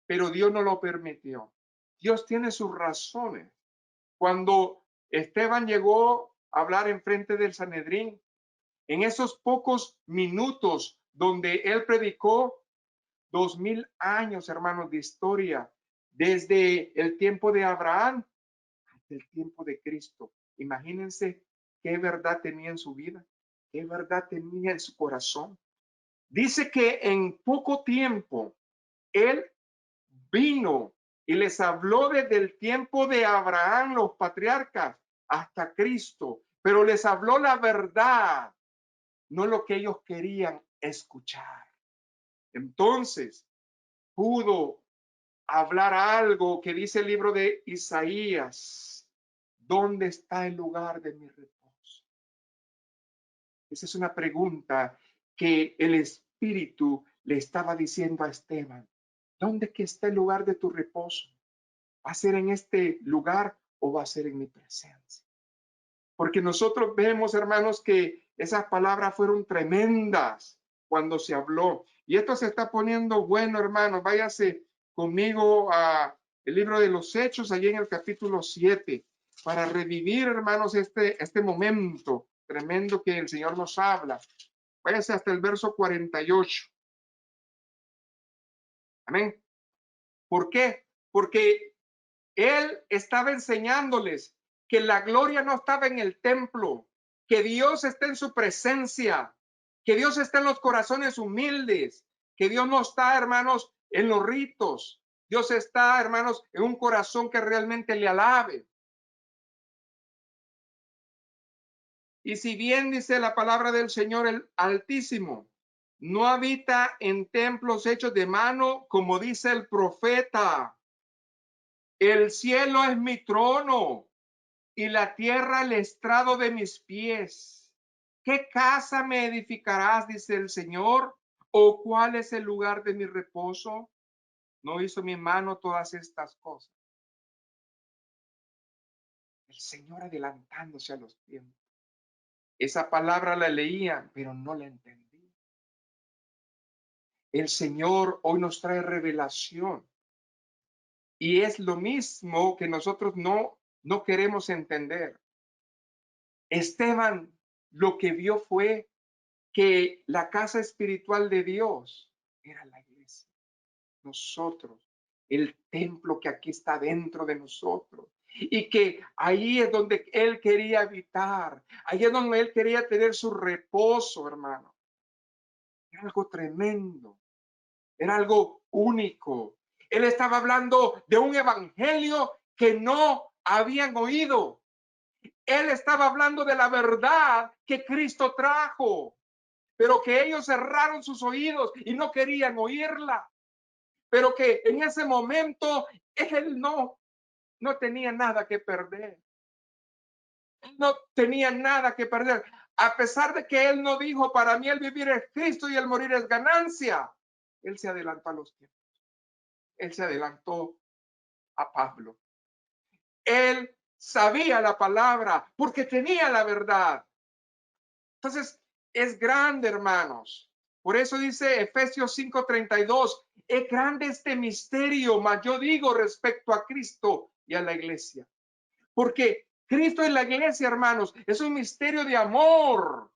pero Dios no lo permitió. Dios tiene sus razones. Cuando Esteban llegó a hablar en frente del Sanedrín, en esos pocos minutos donde él predicó, 2000 años, hermanos, de historia, desde el tiempo de Abraham hasta el tiempo de Cristo. Imagínense qué verdad tenía en su vida, qué verdad tenía en su corazón. Dice que en poco tiempo él vino y les habló desde el tiempo de Abraham, los patriarcas, hasta Cristo, pero les habló la verdad, no lo que ellos querían escuchar. Entonces pudo hablar algo que dice el libro de Isaías: ¿dónde está el lugar de mi reposo? Esa es una pregunta que el Espíritu le estaba diciendo a Esteban. ¿Dónde que está el lugar de tu reposo? ¿Va a ser en este lugar o va a ser en mi presencia? Porque nosotros vemos, hermanos, que esas palabras fueron tremendas cuando se habló. Y esto se está poniendo bueno, hermanos. Váyase conmigo a el libro de los Hechos, allí en el capítulo 7, para revivir, hermanos, este momento tremendo que el Señor nos habla. Váyase hasta el verso 48. Amén. ¿Por qué? Porque él estaba enseñándoles que la gloria no estaba en el templo, que Dios está en su presencia, que Dios está en los corazones humildes, que Dios no está, hermanos, en los ritos. Dios está, hermanos, en un corazón que realmente le alabe. Y si bien dice la palabra del Señor el Altísimo, no habita en templos hechos de mano, como dice el profeta. El cielo es mi trono y la tierra el estrado de mis pies. ¿Qué casa me edificarás, dice el Señor? ¿O cuál es el lugar de mi reposo? ¿No hizo mi mano todas estas cosas? El Señor adelantándose a los tiempos. Esa palabra la leía, pero no la entendí. El Señor hoy nos trae revelación. Y es lo mismo que nosotros no queremos entender. Esteban lo que vio fue que la casa espiritual de Dios era la iglesia. Nosotros, el templo que aquí está dentro de nosotros. Y que ahí es donde él quería habitar. Ahí es donde él quería tener su reposo, hermano. Era algo tremendo. Era algo único. Él estaba hablando de un evangelio que no habían oído. Él estaba hablando de la verdad que Cristo trajo, pero que ellos cerraron sus oídos y no querían oírla. Pero que en ese momento él no tenía nada que perder. No tenía nada que perder. A pesar de que él no dijo, para mí el vivir es Cristo y el morir es ganancia. Él se adelantó a los tiempos. Él se adelantó a Pablo. Él sabía la palabra porque tenía la verdad. Entonces, es grande, hermanos. Por eso dice Efesios 5:32, es grande este misterio, mas yo digo respecto a Cristo y a la iglesia. Porque Cristo y la iglesia, hermanos, es un misterio de amor.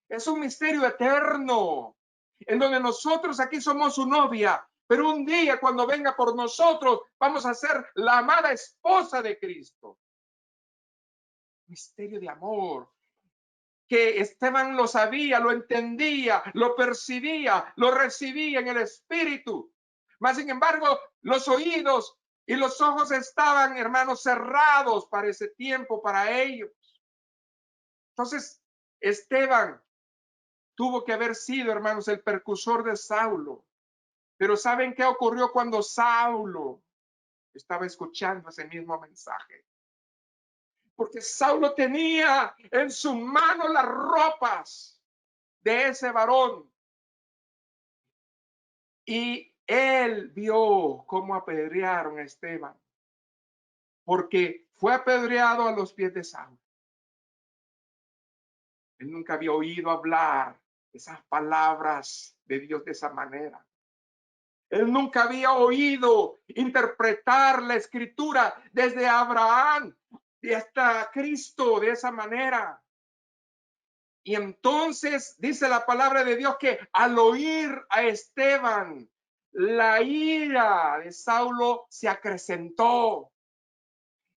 Es un misterio eterno, en donde nosotros aquí somos su novia, pero un día cuando venga por nosotros, vamos a ser la amada esposa de Cristo. Misterio de amor, que Esteban lo sabía, lo entendía, lo percibía, lo recibía en el espíritu. Mas, sin embargo, los oídos y los ojos estaban, hermanos, cerrados para ese tiempo, para ellos. Entonces, Esteban tuvo que haber sido, hermanos, el precursor de Saulo. Pero ¿saben qué ocurrió cuando Saulo estaba escuchando ese mismo mensaje? Porque Saulo tenía en su mano las ropas de ese varón Y él vio cómo apedrearon a Esteban, porque fue apedreado a los pies de Saulo. Él nunca había oído hablar esas palabras de Dios de esa manera. Él nunca había oído interpretar la escritura desde Abraham y hasta Cristo de esa manera. Y entonces dice la palabra de Dios que al oír a Esteban, la ira de Saulo se acrecentó.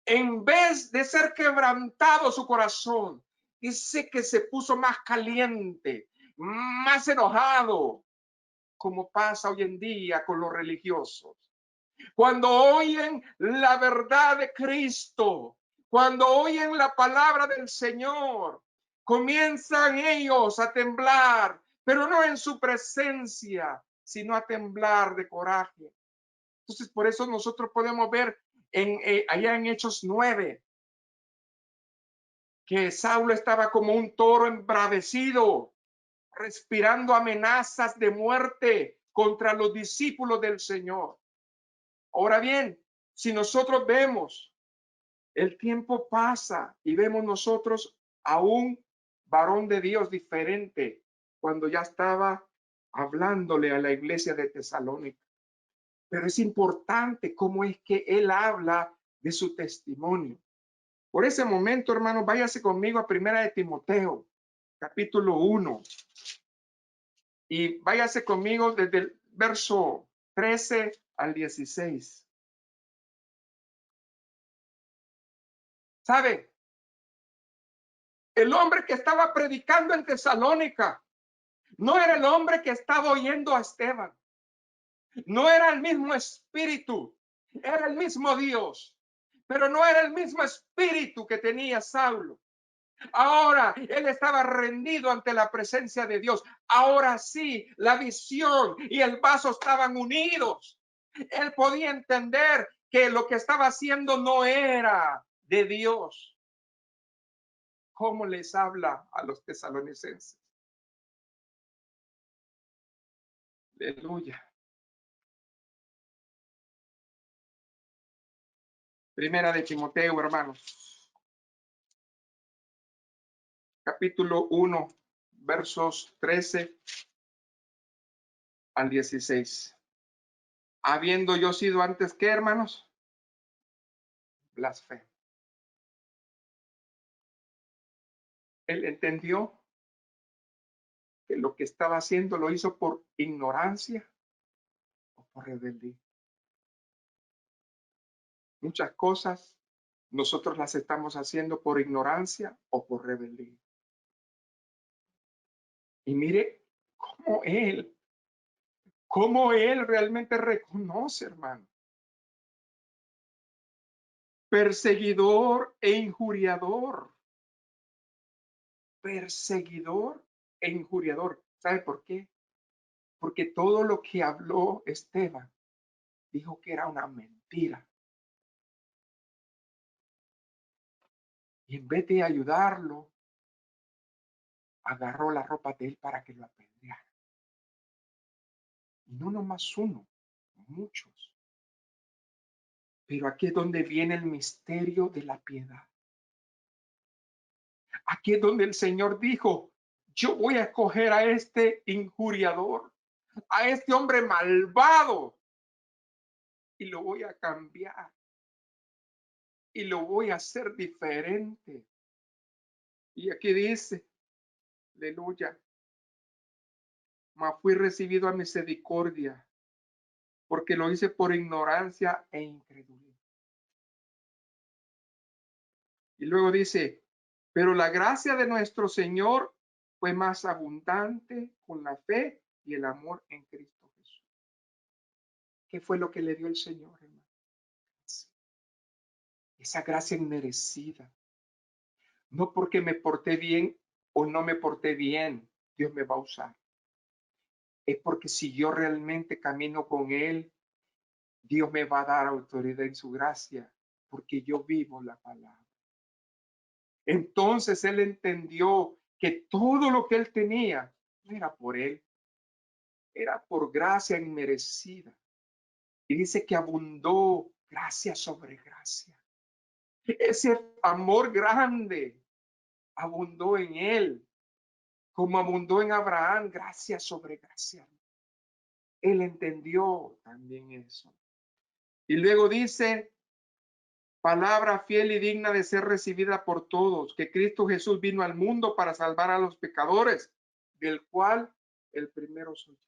En vez de ser quebrantado su corazón, dice que se puso más caliente, más enojado, como pasa hoy en día con los religiosos. Cuando oyen la verdad de Cristo, cuando oyen la palabra del Señor, comienzan ellos a temblar, pero no en su presencia, sino a temblar de coraje. Entonces, por eso nosotros podemos ver allá en Hechos 9, que Saulo estaba como un toro embravecido, respirando amenazas de muerte contra los discípulos del Señor. Ahora bien, si nosotros vemos, el tiempo pasa y vemos nosotros a un varón de Dios diferente cuando ya estaba hablándole a la iglesia de Tesalónica. Pero es importante cómo es que él habla de su testimonio. Por ese momento, hermanos, váyase conmigo a Primera de Timoteo, capítulo 1. Y váyase conmigo desde el verso 13 al 16. ¿Sabe? El hombre que estaba predicando en Tesalónica no era el hombre que estaba oyendo a Esteban. No era el mismo espíritu, era el mismo Dios, pero no era el mismo espíritu que tenía Saulo. Ahora él estaba rendido ante la presencia de Dios. Ahora sí, la visión y el vaso estaban unidos. Él podía entender que lo que estaba haciendo no era de Dios. ¿Cómo les habla a los tesalonicenses? Aleluya. Primera de Timoteo, hermanos. Capítulo 1, versos 13 al 16. Habiendo yo sido antes que, hermanos, blasfemo. Él entendió que lo que estaba haciendo lo hizo por ignorancia o por rebeldía. Muchas cosas nosotros las estamos haciendo por ignorancia o por rebeldía. Y mire cómo él realmente reconoce, hermano. Perseguidor e injuriador. Perseguidor e injuriador. ¿Sabe por qué? Porque todo lo que habló Esteban dijo que era una mentira. Y en vez de ayudarlo, agarró la ropa de él para que lo apedreara. Y no nomás uno, muchos. Pero aquí es donde viene el misterio de la piedad. Aquí es donde el Señor dijo, yo voy a escoger a este injuriador, a este hombre malvado, y lo voy a cambiar. Y lo voy a hacer diferente. Y aquí dice, aleluya, mas fui recibido a misericordia, porque lo hice por ignorancia e incredulidad. Y luego dice, pero la gracia de nuestro Señor fue más abundante con la fe y el amor en Cristo Jesús. ¿Qué fue lo que le dio el Señor, hermano? Esa gracia inmerecida. No porque me porté bien o no me porté bien, Dios me va a usar. Es porque si yo realmente camino con Él, Dios me va a dar autoridad en su gracia, porque yo vivo la palabra. Entonces él entendió que todo lo que él tenía no era por él, era por gracia inmerecida. Y dice que abundó gracia sobre gracia. Ese amor grande abundó en él, como abundó en Abraham, gracia sobre gracia. Él entendió también eso. Y luego dice, palabra fiel y digna de ser recibida por todos, que Cristo Jesús vino al mundo para salvar a los pecadores, del cual el primero soy yo.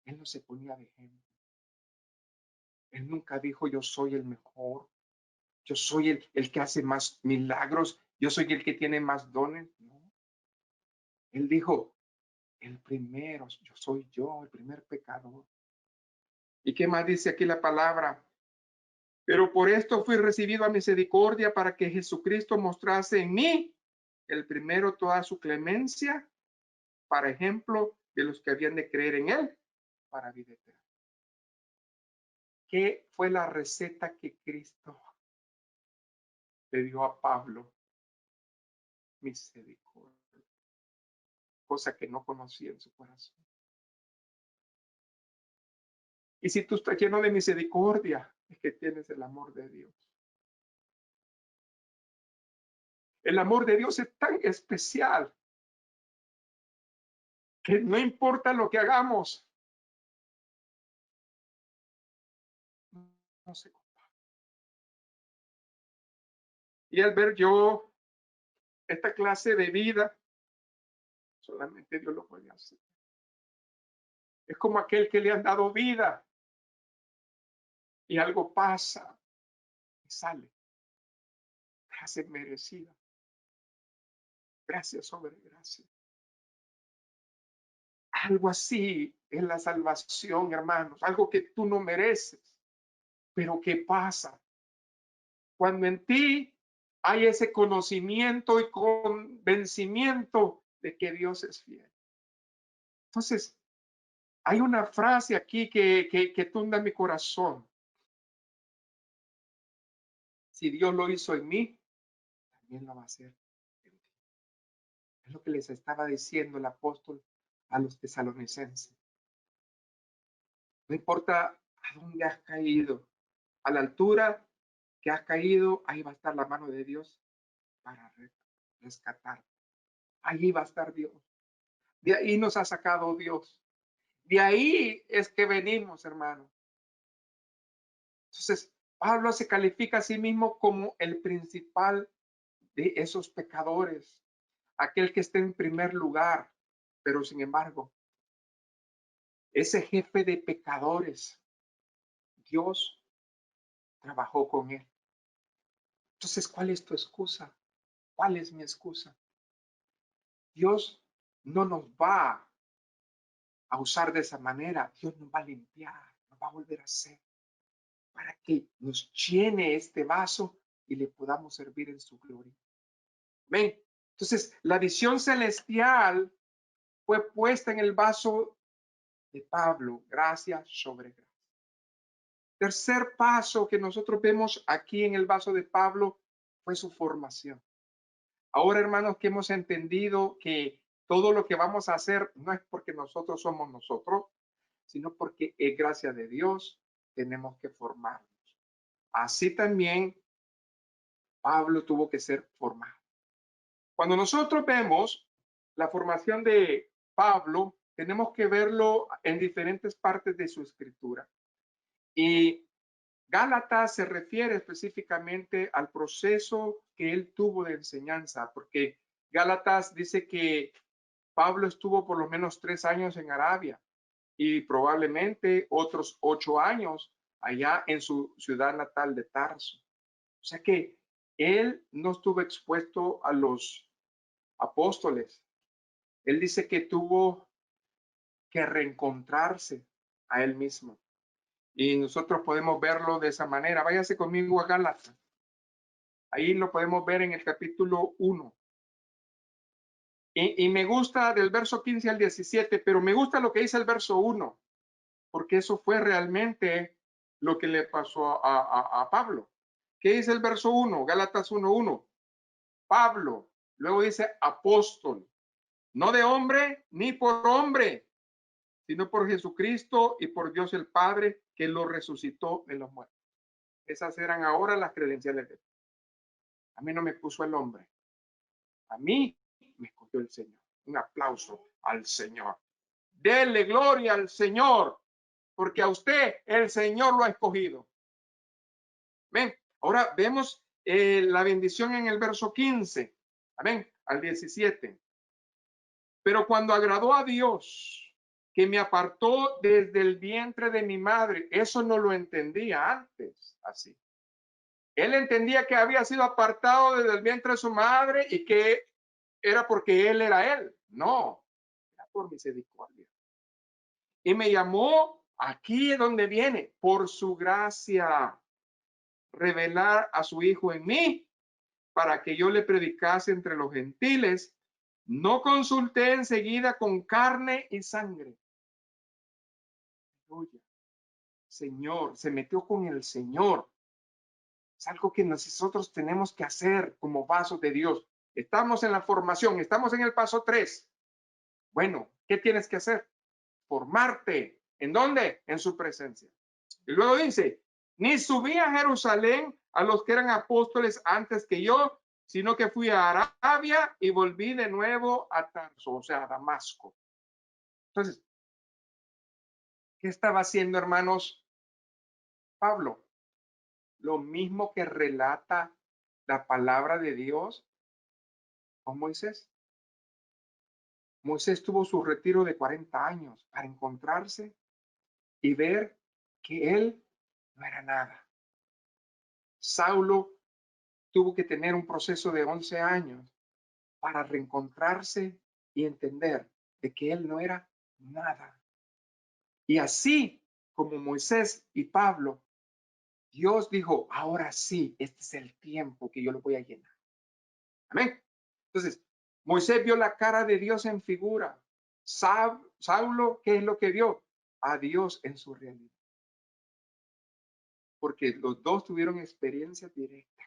Él no se ponía de ejemplo. Él nunca dijo, yo soy el mejor, yo soy el que hace más milagros, yo soy el que tiene más dones. No. Él dijo, el primero, yo soy yo, el primer pecador. ¿Y qué más dice aquí la palabra? Pero por esto fui recibido a misericordia para que Jesucristo mostrase en mí el primero toda su clemencia, para ejemplo de los que habían de creer en él para vida eterna. ¿Qué fue la receta que Cristo le dio a Pablo? Misericordia, cosa que no conocía en su corazón. Y si tú estás lleno de misericordia, es que tienes el amor de Dios. El amor de Dios es tan especial que no importa lo que hagamos, no se compara. Y al ver yo esta clase de vida, solamente Dios lo puede hacer. Es como aquel que le han dado vida y algo pasa y sale. Gracia merecida. Gracias sobre gracia. Algo así es la salvación, hermanos. Algo que tú no mereces, pero que pasa. Cuando en ti hay ese conocimiento y convencimiento de que Dios es fiel. Entonces, hay una frase aquí que tunda mi corazón. Si Dios lo hizo en mí, también lo va a hacer en ti. Es lo que les estaba diciendo el apóstol a los tesalonicenses. No importa a dónde has caído, a la altura que has caído, ahí va a estar la mano de Dios para rescatar. Ahí va a estar Dios. De ahí nos ha sacado Dios. De ahí es que venimos, hermano. Entonces, Pablo se califica a sí mismo como el principal de esos pecadores, aquel que está en primer lugar, pero sin embargo, ese jefe de pecadores, Dios trabajó con él. Entonces, ¿cuál es tu excusa? ¿Cuál es mi excusa? Dios no nos va a usar de esa manera. Dios nos va a limpiar, nos va a volver a hacer para que nos llene este vaso y le podamos servir en su gloria. ¿Ven? Entonces, la visión celestial fue puesta en el vaso de Pablo, gracia sobre gracia. Tercer paso que nosotros vemos aquí en el vaso de Pablo fue su formación. Ahora, hermanos, que hemos entendido que todo lo que vamos a hacer no es porque nosotros somos nosotros, sino porque es gracia de Dios, tenemos que formarnos. Así también Pablo tuvo que ser formado. Cuando nosotros vemos la formación de Pablo, tenemos que verlo en diferentes partes de su escritura. Y Gálatas se refiere específicamente al proceso que él tuvo de enseñanza, porque Gálatas dice que Pablo estuvo por lo menos 3 años en Arabia y probablemente otros 8 años allá en su ciudad natal de Tarso. O sea que él no estuvo expuesto a los apóstoles. Él dice que tuvo que reencontrarse a él mismo. Y nosotros podemos verlo de esa manera. Váyase conmigo a Gálatas. Ahí lo podemos ver en el capítulo 1. Y me gusta del verso 15 al 17, pero me gusta lo que dice el verso 1, porque eso fue realmente lo que le pasó a Pablo. ¿Qué dice el verso 1? Gálatas 1:1. Pablo, luego dice apóstol, no de hombre ni por hombre, sino por Jesucristo y por Dios el Padre, que lo resucitó de los muertos. Esas eran ahora las credenciales de Dios. A mí no me puso el hombre, a mí me escogió el Señor. Un aplauso al Señor. Dele gloria al Señor, porque a usted el Señor lo ha escogido. Amén. Ahora vemos la bendición en el verso 15. Amén. Al 17. Pero cuando agradó a Dios, que me apartó desde el vientre de mi madre, eso no lo entendía antes así. Él entendía que había sido apartado desde el vientre de su madre y que era porque él era él. No, era por misericordia. Y me llamó, aquí es donde viene, por su gracia, revelar a su Hijo en mí, para que yo le predicase entre los gentiles. No consulté enseguida con carne y sangre. Oye, Señor, se metió con el Señor. Es algo que nosotros tenemos que hacer como vasos de Dios. Estamos en la formación, estamos en el paso 3. Bueno, ¿qué tienes que hacer? Formarte. ¿En dónde? En su presencia. Y luego dice, ni subí a Jerusalén a los que eran apóstoles antes que yo, sino que fui a Arabia y volví de nuevo a Tarso, o sea, a Damasco. Entonces, ¿qué estaba haciendo, hermanos? Pablo, lo mismo que relata la palabra de Dios con Moisés. Moisés tuvo su retiro de 40 años para encontrarse y ver que él no era nada. Saulo tuvo que tener un proceso de 11 años para reencontrarse y entender de que él no era nada. Y así como Moisés y Pablo, Dios dijo, ahora sí, este es el tiempo que yo lo voy a llenar. Amén. Entonces, Moisés vio la cara de Dios en figura. Saulo, ¿qué es lo que vio? A Dios en su realidad. Porque los dos tuvieron experiencia directa.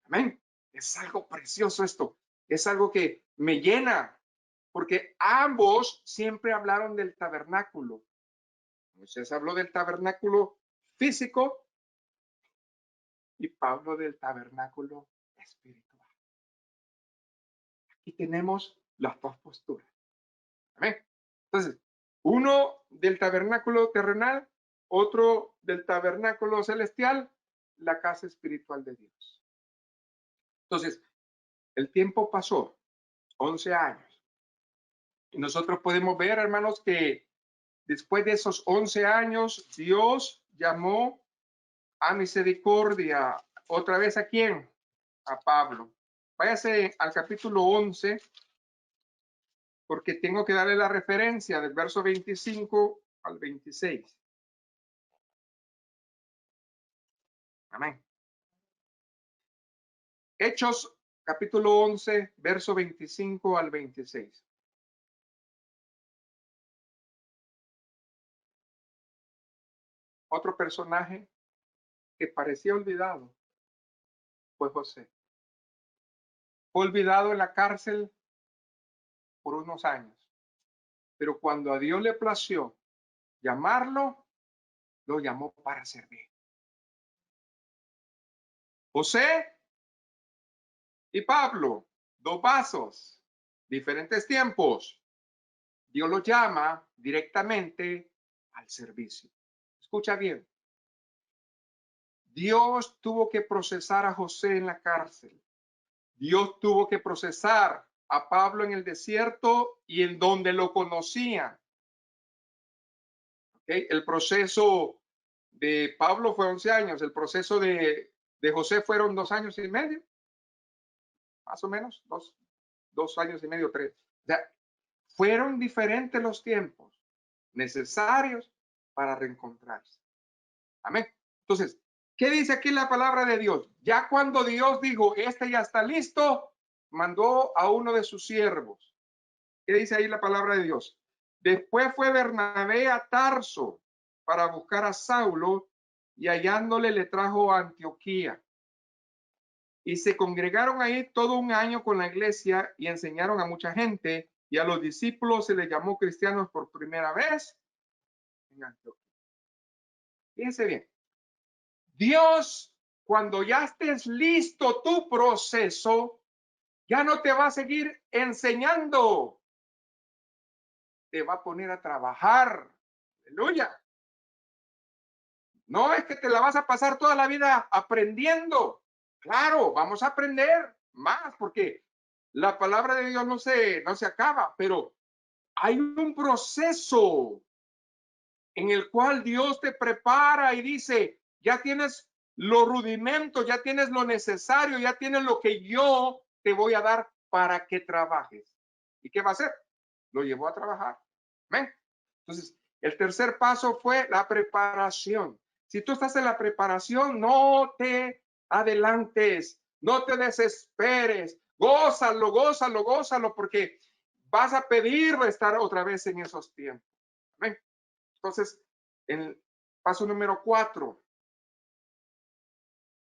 Amén. Es algo precioso esto. Es algo que me llena. Porque ambos siempre hablaron del tabernáculo. Moisés habló del tabernáculo físico y Pablo del tabernáculo espiritual. Aquí tenemos las dos posturas. Amén. Entonces, uno del tabernáculo terrenal, otro del tabernáculo celestial, la casa espiritual de Dios. Entonces, el tiempo pasó, 11 años. Y nosotros podemos ver, hermanos, que después de esos 11 años, Dios llamó a misericordia. ¿Otra vez a quién? A Pablo. Váyase al capítulo 11, porque tengo que darle la referencia del verso 25 al 26. Amén. Hechos, capítulo 11, verso 25 al 26. Otro personaje que parecía olvidado fue José. Fue olvidado en la cárcel por unos años, pero cuando a Dios le plació llamarlo, lo llamó para servir. José y Pablo, dos vasos, diferentes tiempos. Dios los llama directamente al servicio. Escucha bien. Dios tuvo que procesar a José en la cárcel. Dios tuvo que procesar a Pablo en el desierto y en donde lo conocían. ¿Okay? El proceso de Pablo fue 11 años. El proceso de José fueron 2 años y medio. Más o menos, dos años y medio, 3. O sea, fueron diferentes los tiempos necesarios para reencontrarse. Amén. Entonces, ¿qué dice aquí la palabra de Dios? Ya cuando Dios dijo, este ya está listo, mandó a uno de sus siervos. ¿Qué dice ahí la palabra de Dios? Después fue Bernabé a Tarso para buscar a Saulo y hallándole le trajo a Antioquía. Y se congregaron ahí todo un año con la iglesia y enseñaron a mucha gente, y a los discípulos se les llamó cristianos por primera vez en Antioquía. Fíjense bien, Dios, cuando ya estés listo tu proceso, ya no te va a seguir enseñando, te va a poner a trabajar. Aleluya. No es que te la vas a pasar toda la vida aprendiendo. Claro, vamos a aprender más porque la palabra de Dios no se acaba, pero hay un proceso en el cual Dios te prepara y dice, ya tienes los rudimentos, ya tienes lo necesario, ya tienes lo que yo te voy a dar para que trabajes. ¿Y qué va a hacer? Lo llevó a trabajar. ¿Ven? Entonces, el tercer paso fue la preparación. Si tú estás en la preparación, no te adelantes, no te desesperes, gózalo, gózalo, gózalo, porque vas a pedir estar otra vez en esos tiempos. ¿Ven? Entonces, en el paso número 4,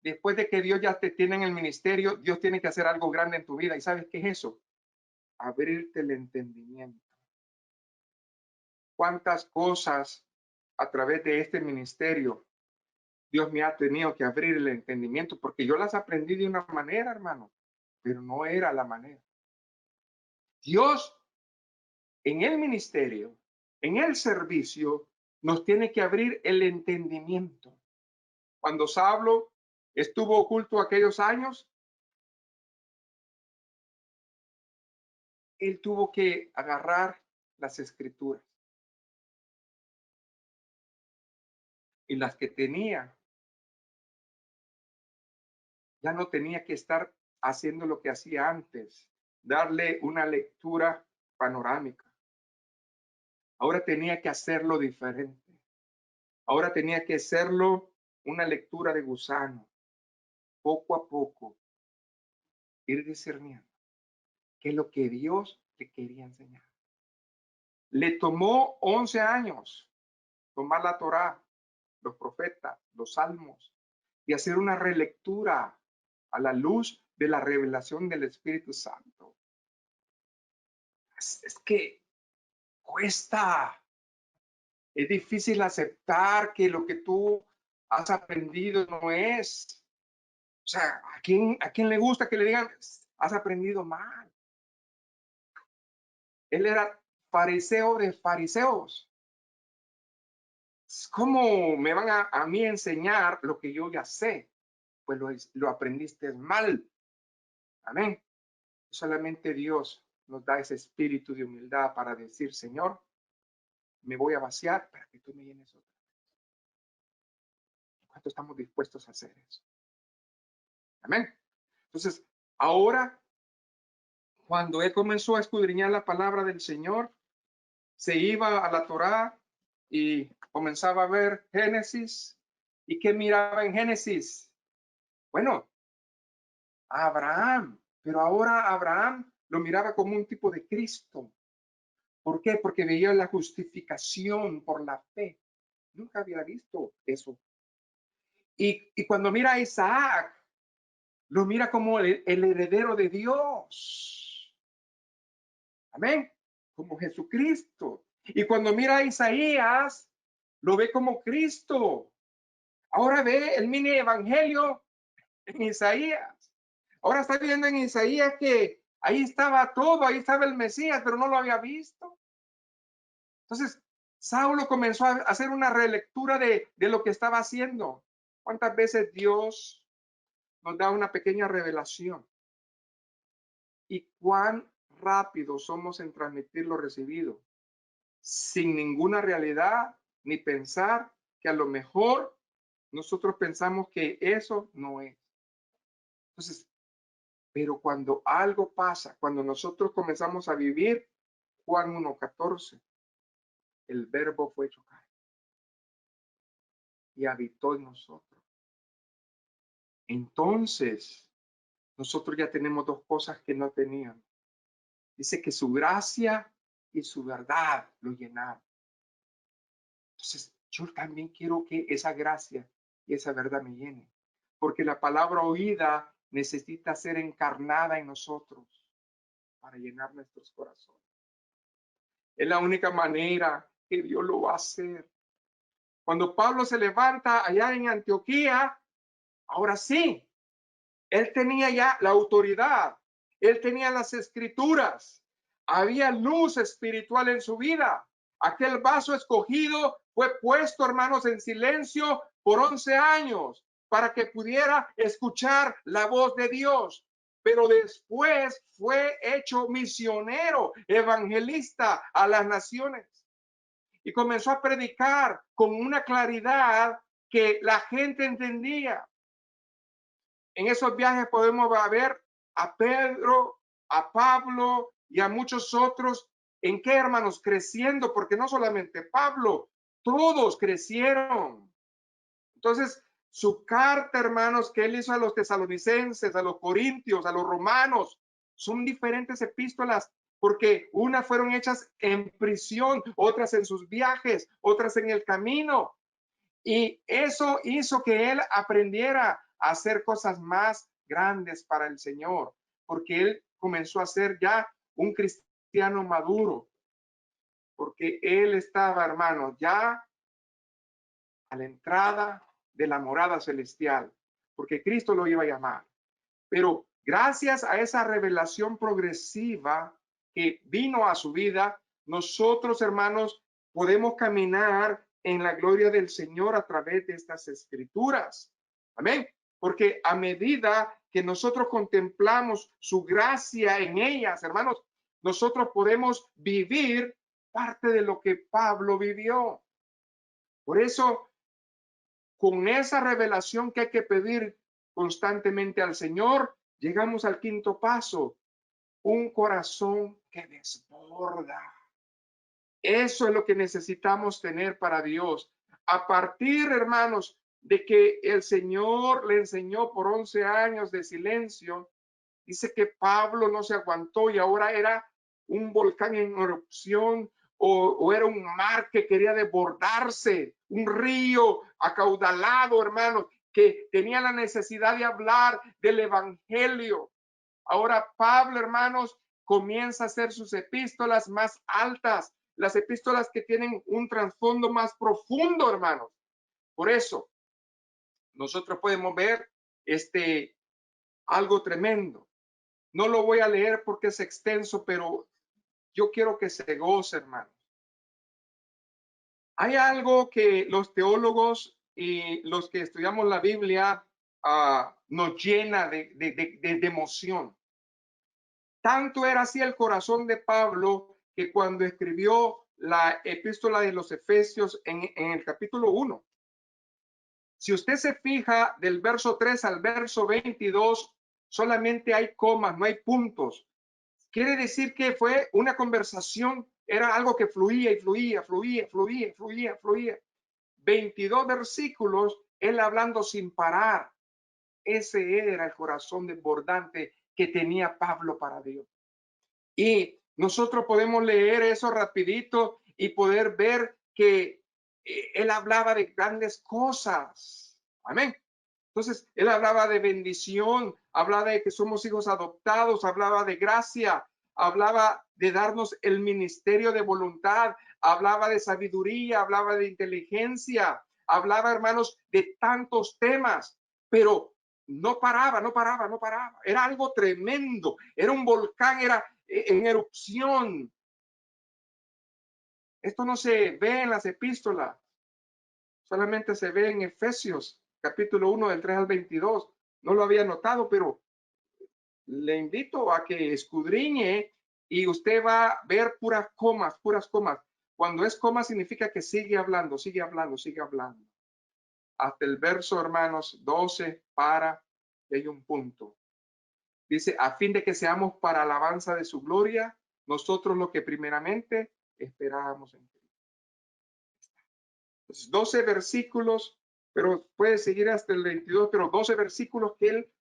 después de que Dios ya te tiene en el ministerio, Dios tiene que hacer algo grande en tu vida. ¿Y sabes qué es eso? Abrirte el entendimiento. ¿Cuántas cosas a través de este ministerio Dios me ha tenido que abrir el entendimiento? Porque yo las aprendí de una manera, hermano, pero no era la manera. Dios en el ministerio, en el servicio, nos tiene que abrir el entendimiento. Cuando Saulo estuvo oculto aquellos años, él tuvo que agarrar las escrituras y las que tenía, ya no tenía que estar haciendo lo que hacía antes, darle una lectura panorámica. Ahora tenía que hacerlo diferente. Ahora tenía que hacerlo una lectura de gusano, poco a poco, ir discerniendo qué es lo que Dios le quería enseñar. Le tomó 11 años tomar la Torá, los profetas, los salmos, y hacer una relectura a la luz de la revelación del Espíritu Santo. Es que cuesta, es difícil aceptar que lo que tú has aprendido no es. O sea, a quién le gusta que le digan, has aprendido mal? Él era fariseo de fariseos. ¿Cómo me van a mí enseñar lo que yo ya sé? Pues lo aprendiste mal. Amén. Solamente Dios nos da ese espíritu de humildad para decir, Señor, me voy a vaciar para que tú me llenes otra vez. ¿Cuánto estamos dispuestos a hacer eso? Amén. Entonces, ahora, cuando él comenzó a escudriñar la palabra del Señor, se iba a la Torá y comenzaba a ver Génesis. ¿Y qué miraba en Génesis? Bueno, a Abraham, pero ahora Abraham lo miraba como un tipo de Cristo. ¿Por qué? Porque veía la justificación por la fe. Nunca había visto eso. Y cuando mira a Isaac, lo mira como el heredero de Dios. Amén. Como Jesucristo. Y cuando mira a Isaías, lo ve como Cristo. Ahora ve el mini evangelio en Isaías. Ahora está viendo en Isaías que ahí estaba todo, ahí estaba el Mesías, pero no lo había visto. Entonces, Saulo comenzó a hacer una relectura de lo que estaba haciendo. ¿Cuántas veces Dios nos da una pequeña revelación? Y cuán rápido somos en transmitir lo recibido, sin ninguna realidad ni pensar que a lo mejor nosotros pensamos que eso no es. Entonces, pero cuando algo pasa, cuando nosotros comenzamos a vivir, Juan 1:14, el verbo fue hecho carne y habitó en nosotros. Entonces, nosotros ya tenemos dos cosas que no teníamos. Dice que su gracia y su verdad lo llenaron. Entonces, yo también quiero que esa gracia y esa verdad me llene. Porque la palabra oída necesita ser encarnada en nosotros para llenar nuestros corazones. Es la única manera que Dios lo va a hacer. Cuando Pablo se levanta allá en Antioquía, ahora sí, él tenía ya la autoridad, él tenía las escrituras, había luz espiritual en su vida. Aquel vaso escogido fue puesto, hermanos, en silencio por 11 años para que pudiera escuchar la voz de Dios. Pero después fue hecho misionero, evangelista a las naciones. Y comenzó a predicar con una claridad que la gente entendía. En esos viajes podemos ver a Pedro, a Pablo y a muchos otros. ¿En qué, hermanos? Creciendo, porque no solamente Pablo, todos crecieron. Entonces, su carta, hermanos, que él hizo a los tesalonicenses, a los corintios, a los romanos, son diferentes epístolas, porque unas fueron hechas en prisión, otras en sus viajes, otras en el camino. Y eso hizo que él aprendiera a hacer cosas más grandes para el Señor, porque él comenzó a ser ya un cristiano maduro, porque él estaba, hermanos, ya a la entrada de la morada celestial, porque Cristo lo iba a llamar. Pero gracias a esa revelación progresiva que vino a su vida, nosotros, hermanos, podemos caminar en la gloria del Señor a través de estas escrituras. Amén. Porque a medida que nosotros contemplamos su gracia en ellas, hermanos, nosotros podemos vivir parte de lo que Pablo vivió. Por eso, con esa revelación que hay que pedir constantemente al Señor, llegamos al quinto paso, un corazón que desborda. Eso es lo que necesitamos tener para Dios. A partir, hermanos, de que el Señor le enseñó por 11 años de silencio, dice que Pablo no se aguantó y ahora era un volcán en erupción o era un mar que quería desbordarse, un río acaudalado, hermanos, que tenía la necesidad de hablar del evangelio. Ahora Pablo, hermanos, comienza a hacer sus epístolas más altas, las epístolas que tienen un trasfondo más profundo, hermanos. Por eso, nosotros podemos ver algo tremendo. No lo voy a leer porque es extenso, pero yo quiero que se goce, hermanos. Hay algo que los teólogos y los que estudiamos la Biblia nos llena de emoción. Tanto era así el corazón de Pablo que cuando escribió la epístola de los Efesios en el capítulo 1, si usted se fija del verso 3 al verso 22, solamente hay comas, no hay puntos. Quiere decir que fue una conversación, era algo que fluía y fluía, fluía, fluía, fluía, fluía. 22 versículos, él hablando sin parar. Ese era el corazón desbordante que tenía Pablo para Dios. Y nosotros podemos leer eso rapidito y poder ver que él hablaba de grandes cosas. Amén. Entonces, él hablaba de bendición, hablaba de que somos hijos adoptados, hablaba de gracia, hablaba de darnos el ministerio de voluntad, hablaba de sabiduría, hablaba de inteligencia, hablaba, hermanos, de tantos temas, pero no paraba, no paraba, no paraba. Era algo tremendo, era un volcán, era en erupción. Esto no se ve en las epístolas, solamente se ve en Efesios capítulo 1 del 3 al 22. No lo había notado, pero le invito a que escudriñe y usted va a ver puras comas, puras comas. Cuando es coma significa que sigue hablando, sigue hablando, sigue hablando. Hasta el verso, hermanos, 12 para y hay un punto. Dice, a fin de que seamos para alabanza de su gloria, nosotros lo que primeramente esperábamos en Cristo. 12 versículos, pero puede seguir hasta el 22, pero 12 versículos que él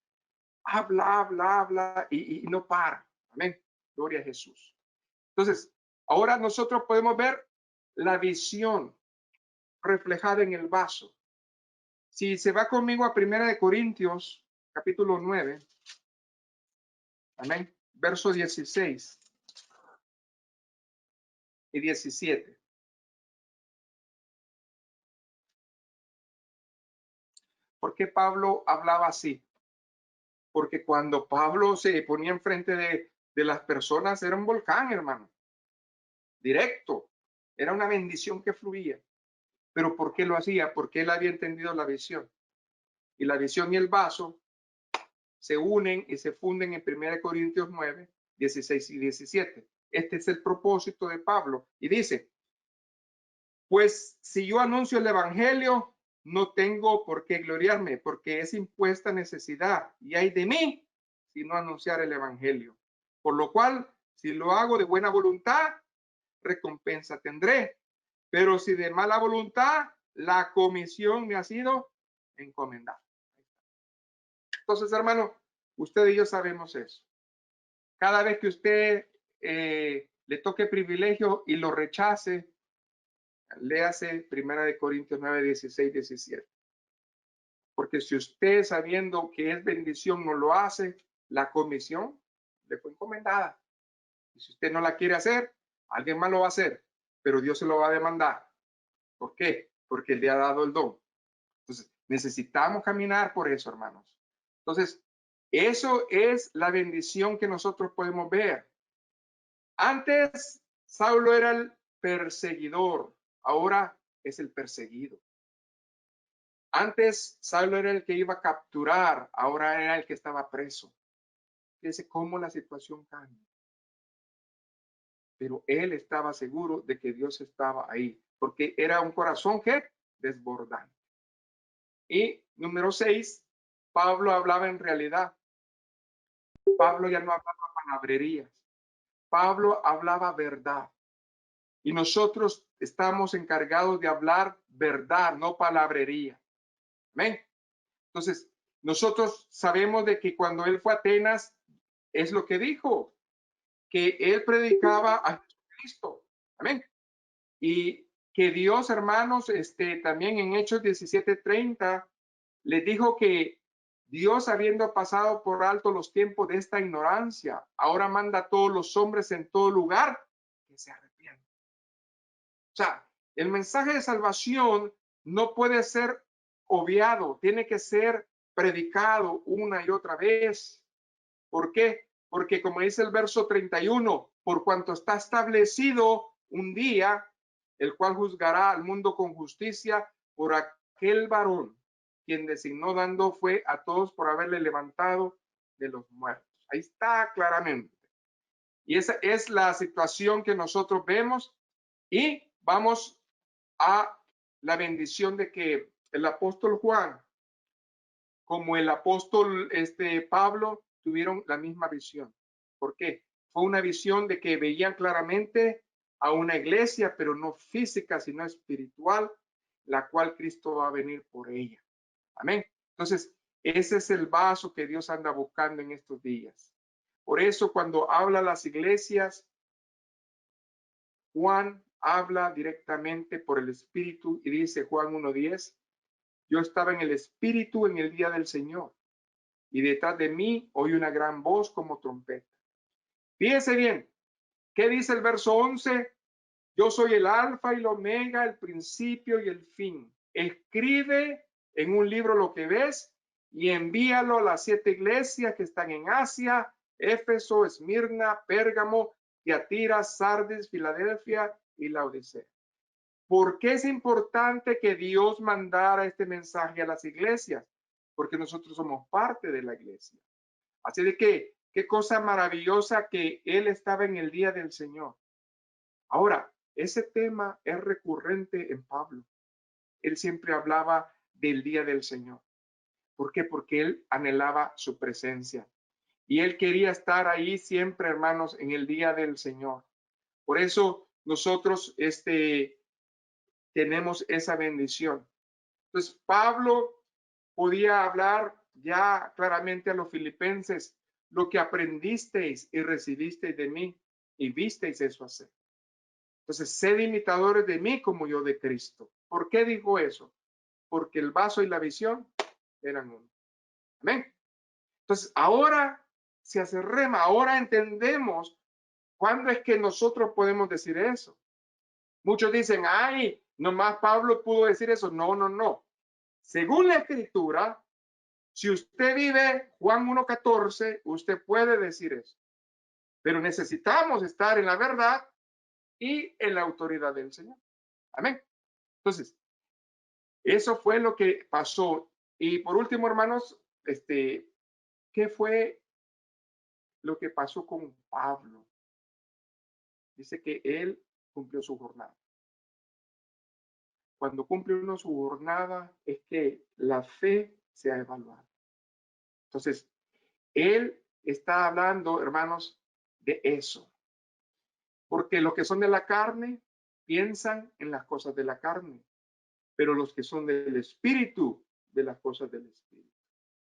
habla y no para. Amén. Gloria a Jesús. Entonces, ahora nosotros podemos ver la visión reflejada en el vaso. Si se va conmigo a 1 Corintios, capítulo 9, amén, versos 16 y 17. ¿Por qué Pablo hablaba así? Porque cuando Pablo se ponía enfrente de las personas, era un volcán, hermano, directo. Era una bendición que fluía. ¿Pero por qué lo hacía? Porque él había entendido la visión. Y la visión y el vaso se unen y se funden en 1 Corintios 9, 16 y 17. Este es el propósito de Pablo. Y dice, pues si yo anuncio el evangelio, no tengo por qué gloriarme, porque es impuesta necesidad. Y hay de mí si no anunciar el evangelio. Por lo cual, si lo hago de buena voluntad, recompensa tendré. Pero si de mala voluntad, la comisión me ha sido encomendada. Entonces, hermano, usted y yo sabemos eso. Cada vez que usted le toque privilegio y lo rechace, léase 1 Corintios 9, 16, 17. Porque si usted sabiendo que es bendición no lo hace, la comisión le fue encomendada. Y si usted no la quiere hacer, alguien más lo va a hacer, pero Dios se lo va a demandar. ¿Por qué? Porque Él le ha dado el don. Entonces, necesitamos caminar por eso, hermanos. Entonces, eso es la bendición que nosotros podemos ver. Antes, Saulo era el perseguidor, ahora es el perseguido. Antes, Saulo era el que iba a capturar, ahora era el que estaba preso. Fíjense cómo la situación cambia. Pero él estaba seguro de que Dios estaba ahí, porque era un corazón que desbordante. Y número 6, Pablo hablaba en realidad. Pablo ya no hablaba palabrerías. Pablo hablaba verdad. Y nosotros estamos encargados de hablar verdad, no palabrería. Amén. Entonces, nosotros sabemos de que cuando él fue a Atenas, es lo que dijo, que él predicaba a Jesucristo. Amén. Y que Dios, hermanos, también en Hechos 17:30, les dijo que Dios, habiendo pasado por alto los tiempos de esta ignorancia, ahora manda a todos los hombres en todo lugar que se arrepientan. O sea, el mensaje de salvación no puede ser obviado, tiene que ser predicado una y otra vez. ¿Por qué? Porque como dice el verso 31, por cuanto está establecido un día, el cual juzgará al mundo con justicia por aquel varón, quien designó dando fue a todos por haberle levantado de los muertos. Ahí está claramente. Y esa es la situación que nosotros vemos y vamos a la bendición de que el apóstol Juan, como el apóstol Pablo, tuvieron la misma visión. ¿Por qué? Fue una visión de que veían claramente a una iglesia, pero no física, sino espiritual, la cual Cristo va a venir por ella. Amén. Entonces, ese es el vaso que Dios anda buscando en estos días. Por eso, cuando habla a las iglesias, Juan habla directamente por el Espíritu y dice Juan 1:10, yo estaba en el Espíritu en el día del Señor y detrás de mí oí una gran voz como trompeta. Fíjense bien, ¿qué dice el verso 11? Yo soy el alfa y el omega, el principio y el fin. Escribe en un libro lo que ves y envíalo a las 7 iglesias que están en Asia, Éfeso, Esmirna, Pérgamo, Tiatira, Sardis, Filadelfia y Laodicea. ¿Por qué es importante que Dios mandara este mensaje a las iglesias? Porque nosotros somos parte de la iglesia. Así de que, qué cosa maravillosa que Él estaba en el día del Señor. Ahora, ese tema es recurrente en Pablo. Él siempre hablaba del día del Señor. ¿Por qué? Porque Él anhelaba su presencia. Y Él quería estar ahí siempre, hermanos, en el día del Señor. Por eso nosotros, tenemos esa bendición. Entonces, Pablo podía hablar ya claramente a los filipenses, lo que aprendisteis y recibisteis de mí y visteis eso hacer. Entonces, sed imitadores de mí como yo de Cristo. ¿Por qué dijo eso? Porque el vaso y la visión eran uno. Amén. Entonces, ahora se hace rema, ahora entendemos cuándo es que nosotros podemos decir eso. Muchos dicen, ay, nomás Pablo pudo decir eso. No, no, no. Según la Escritura, si usted vive Juan 1:14, usted puede decir eso. Pero necesitamos estar en la verdad y en la autoridad del Señor. Amén. Entonces, eso fue lo que pasó. Y por último, hermanos, ¿qué fue lo que pasó con Pablo? Dice que él cumplió su jornada. Cuando cumple uno su jornada es que la fe se ha evaluado. Entonces, él está hablando, hermanos, de eso. Porque los que son de la carne piensan en las cosas de la carne, pero los que son del espíritu, de las cosas del espíritu.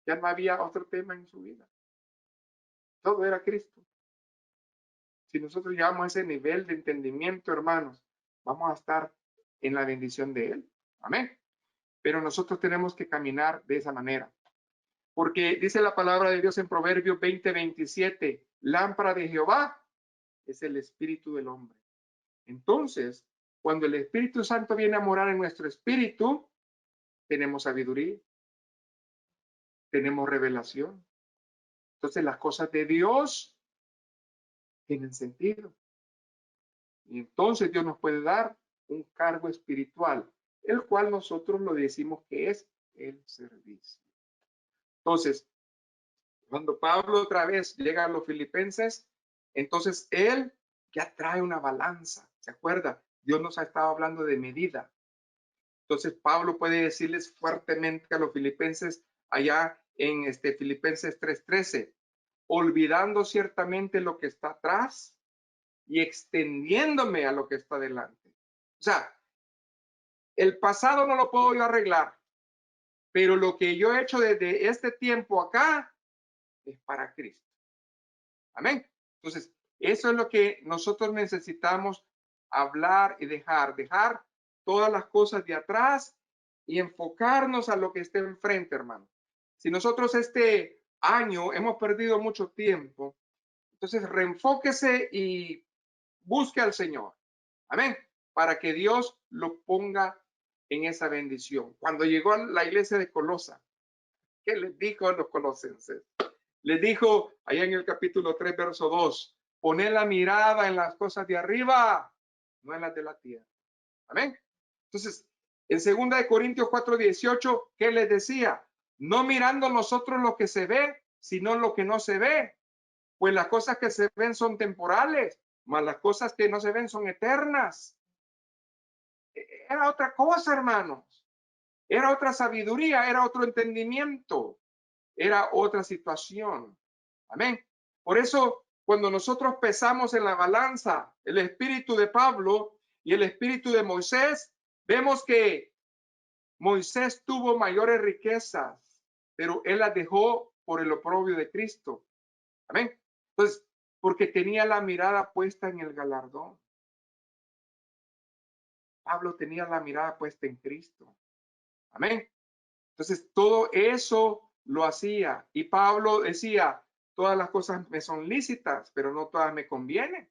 Ya no había otro tema en su vida. Todo era Cristo. Si nosotros llegamos a ese nivel de entendimiento, hermanos, vamos a estar en la bendición de Él. Amén. Pero nosotros tenemos que caminar de esa manera. Porque dice la palabra de Dios en Proverbios 20:27, lámpara de Jehová es el espíritu del hombre. Entonces, cuando el Espíritu Santo viene a morar en nuestro espíritu, tenemos sabiduría, tenemos revelación. Entonces, las cosas de Dios tienen sentido. Y entonces Dios nos puede dar un cargo espiritual, el cual nosotros lo decimos que es el servicio. Entonces, cuando Pablo otra vez llega a los filipenses, entonces él ya trae una balanza. ¿Se acuerda? Dios nos ha estado hablando de medida. Entonces Pablo puede decirles fuertemente a los filipenses allá en Filipenses 3:13, olvidando ciertamente lo que está atrás y extendiéndome a lo que está delante. O sea, el pasado no lo puedo yo arreglar, pero lo que yo he hecho desde este tiempo acá es para Cristo. Amén. Entonces, eso es lo que nosotros necesitamos hablar y dejar todas las cosas de atrás y enfocarnos a lo que esté enfrente, hermano. Si nosotros este año hemos perdido mucho tiempo, entonces reenfóquese y busque al Señor. Amén. Para que Dios lo ponga en esa bendición. Cuando llegó a la iglesia de Colosa, ¿qué les dijo a los colosenses? Les dijo allá en el capítulo 3, verso 2, poned la mirada en las cosas de arriba, no en las de la tierra. Amén. Entonces, en 2 Corintios 4:18, ¿qué les decía? No mirando nosotros lo que se ve, sino lo que no se ve. Pues las cosas que se ven son temporales, mas las cosas que no se ven son eternas. Era otra cosa, hermanos. Era otra sabiduría, era otro entendimiento, era otra situación. Amén. Por eso, cuando nosotros pesamos en la balanza el espíritu de Pablo y el espíritu de Moisés, vemos que Moisés tuvo mayores riquezas, pero él las dejó por el oprobio de Cristo. Amén. Entonces, porque tenía la mirada puesta en el galardón. Pablo tenía la mirada puesta en Cristo. Amén. Entonces, todo eso lo hacía. Y Pablo decía, todas las cosas me son lícitas, pero no todas me convienen.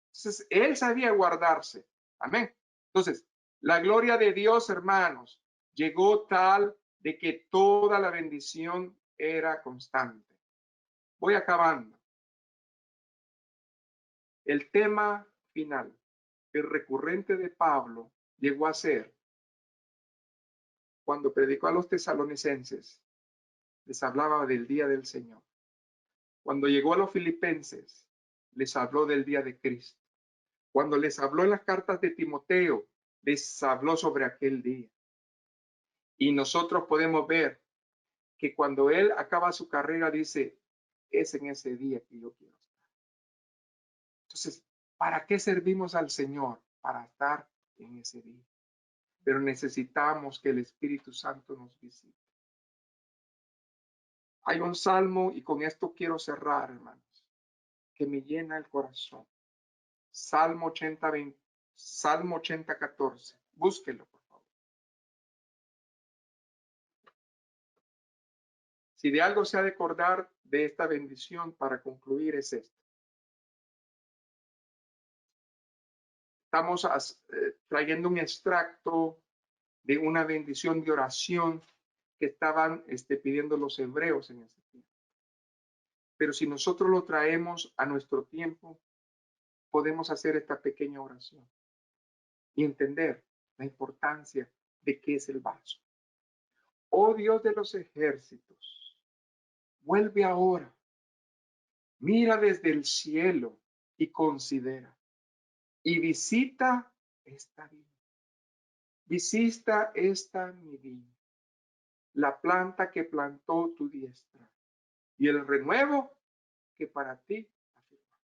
Entonces, él sabía guardarse. Amén. Entonces, la gloria de Dios, hermanos, llegó tal de que toda la bendición era constante. Voy acabando. El tema final, el recurrente de Pablo, llegó a ser cuando predicó a los tesalonicenses, les hablaba del día del Señor. Cuando llegó a los filipenses, les habló del día de Cristo. Cuando les habló en las cartas de Timoteo, les habló sobre aquel día. Y nosotros podemos ver que cuando él acaba su carrera, dice, es en ese día que yo quiero estar. Entonces, ¿para qué servimos al Señor? Para estar en ese día. Pero necesitamos que el Espíritu Santo nos visite. Hay un salmo, y con esto quiero cerrar, hermanos, que me llena el corazón. Salmo 80, 14. Búsquelo, por favor. Si de algo se ha de acordar de esta bendición para concluir es esto. Estamos trayendo un extracto de una bendición de oración que estaban pidiendo los hebreos en ese tiempo. Pero si nosotros lo traemos a nuestro tiempo, podemos hacer esta pequeña oración y entender la importancia de qué es el vaso. Oh Dios de los ejércitos, vuelve ahora, mira desde el cielo y considera y visita esta viña. Visita esta mi viña, la planta que plantó tu diestra y el renuevo que para ti afirma.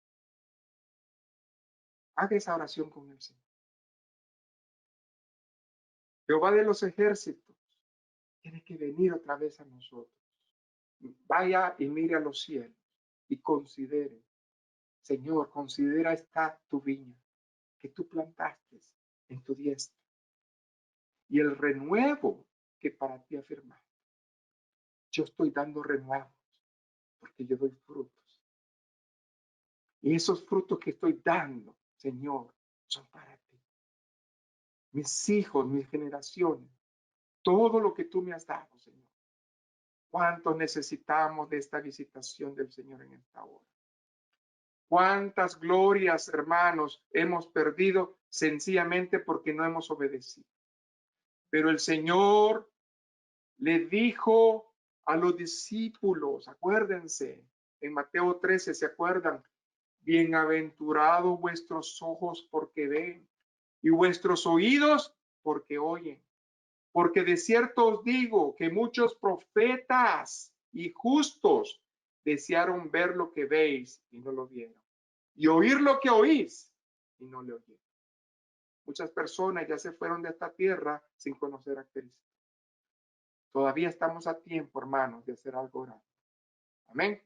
Haga esa oración con el Señor. Jehová de los ejércitos tiene que venir otra vez a nosotros. Vaya y mire a los cielos y considere, Señor, considera esta tu viña que tú plantaste en tu diestra y el renuevo que para ti afirma. Yo estoy dando renuevos porque yo doy frutos. Y esos frutos que estoy dando, Señor, son para ti. Mis hijos, mis generaciones, todo lo que tú me has dado, Señor. ¿Cuántos necesitamos de esta visitación del Señor en esta hora? ¿Cuántas glorias, hermanos, hemos perdido sencillamente porque no hemos obedecido? Pero el Señor le dijo a los discípulos, acuérdense, en Mateo 13, ¿se acuerdan? Bienaventurados vuestros ojos porque ven y vuestros oídos porque oyen. Porque de cierto os digo que muchos profetas y justos desearon ver lo que veis y no lo vieron, y oír lo que oís y no le oyeron. Muchas personas ya se fueron de esta tierra sin conocer a Cristo. Todavía estamos a tiempo, hermanos, de hacer algo grande. Amén.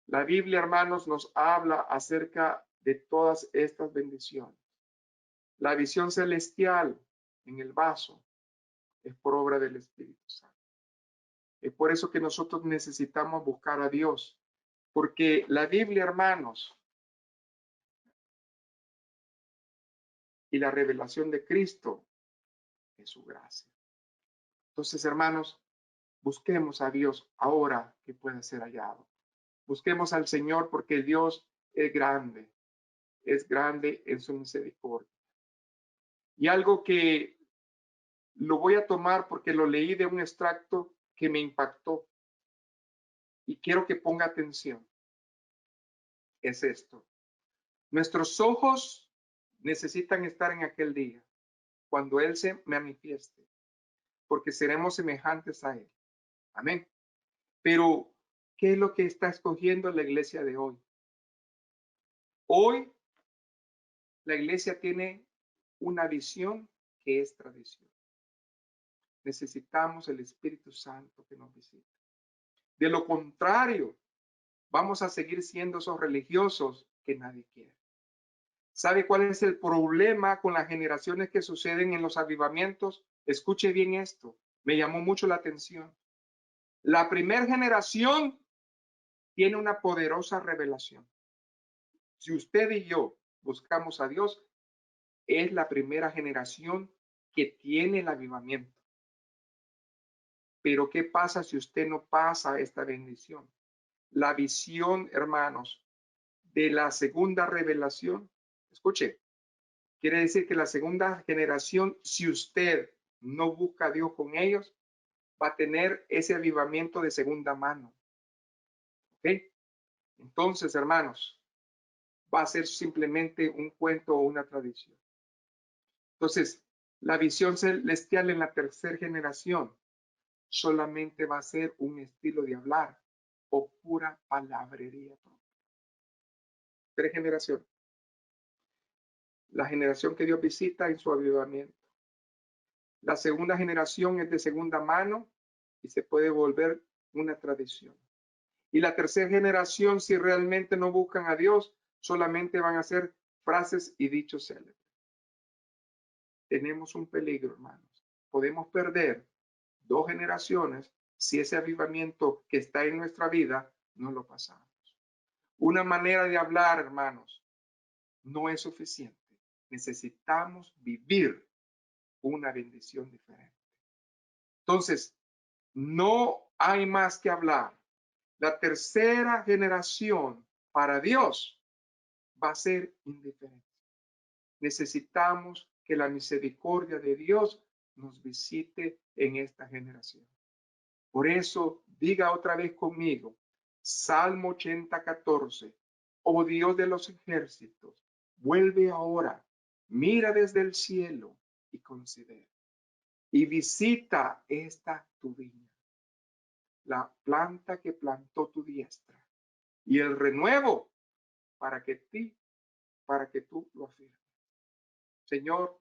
La Biblia, hermanos, nos habla acerca de todas estas bendiciones. La visión celestial en el vaso es por obra del Espíritu Santo. Es por eso que nosotros necesitamos buscar a Dios, porque la Biblia, hermanos, y la revelación de Cristo es su gracia. Entonces, hermanos, busquemos a Dios ahora que puede ser hallado. Busquemos al Señor porque Dios es grande en su misericordia. Y algo que lo voy a tomar porque lo leí de un extracto que me impactó y quiero que ponga atención. Es esto. Nuestros ojos necesitan estar en aquel día, cuando Él se manifieste, porque seremos semejantes a Él. Amén. Pero, ¿qué es lo que está escogiendo la iglesia de hoy? Hoy, la iglesia tiene una visión que es tradición. Necesitamos el Espíritu Santo que nos visite. De lo contrario, vamos a seguir siendo esos religiosos que nadie quiere. ¿Sabe cuál es el problema con las generaciones que suceden en los avivamientos? Escuche bien esto, me llamó mucho la atención. La primera generación tiene una poderosa revelación. Si usted y yo buscamos a Dios, es la primera generación que tiene el avivamiento. Pero ¿qué pasa si usted no pasa esta bendición? La visión, hermanos, de la segunda revelación. Escuche, quiere decir que la segunda generación, si usted no busca a Dios con ellos, va a tener ese avivamiento de segunda mano. ¿Ok? Entonces, hermanos, va a ser simplemente un cuento o una tradición. Entonces, la visión celestial en la tercera generación solamente va a ser un estilo de hablar o pura palabrería. Tres generaciones. La generación que Dios visita en su avivamiento. La segunda generación es de segunda mano y se puede volver una tradición. Y la tercera generación, si realmente no buscan a Dios, solamente van a ser frases y dichos célebres. Tenemos un peligro, hermanos. Podemos perder 2 generaciones si ese avivamiento que está en nuestra vida no lo pasamos. Una manera de hablar, hermanos, no es suficiente. Necesitamos vivir una bendición diferente. Entonces, no hay más que hablar. La tercera generación para Dios va a ser indiferente. Necesitamos que la misericordia de Dios nos visite en esta generación. Por eso, diga otra vez conmigo, Salmo 80:14, oh Dios de los ejércitos, vuelve ahora, mira desde el cielo y considera, y visita esta tu viña, la planta que plantó tu diestra, y el renuevo para que tú lo afirmes. Señor,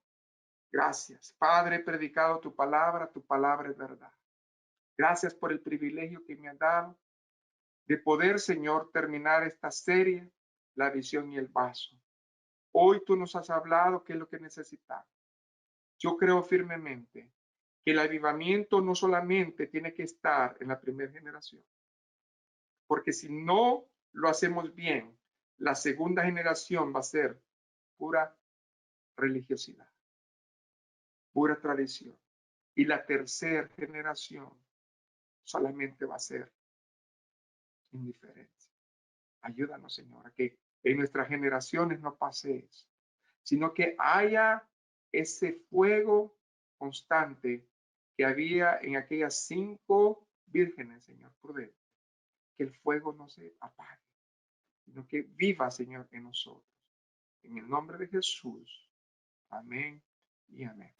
gracias. Padre, he predicado tu palabra es verdad. Gracias por el privilegio que me has dado de poder, Señor, terminar esta serie, la visión y el vaso. Hoy tú nos has hablado qué es lo que necesitamos. Yo creo firmemente que el avivamiento no solamente tiene que estar en la primera generación, porque si no lo hacemos bien, la segunda generación va a ser pura religiosidad, pura tradición. Y la tercera generación solamente va a ser indiferencia. Ayúdanos, Señor, a que en nuestras generaciones no pase eso, sino que haya ese fuego constante que había en aquellas 5 vírgenes, Señor prudente, que el fuego no se apague, sino que viva, Señor, en nosotros. En el nombre de Jesús. Amén y amén.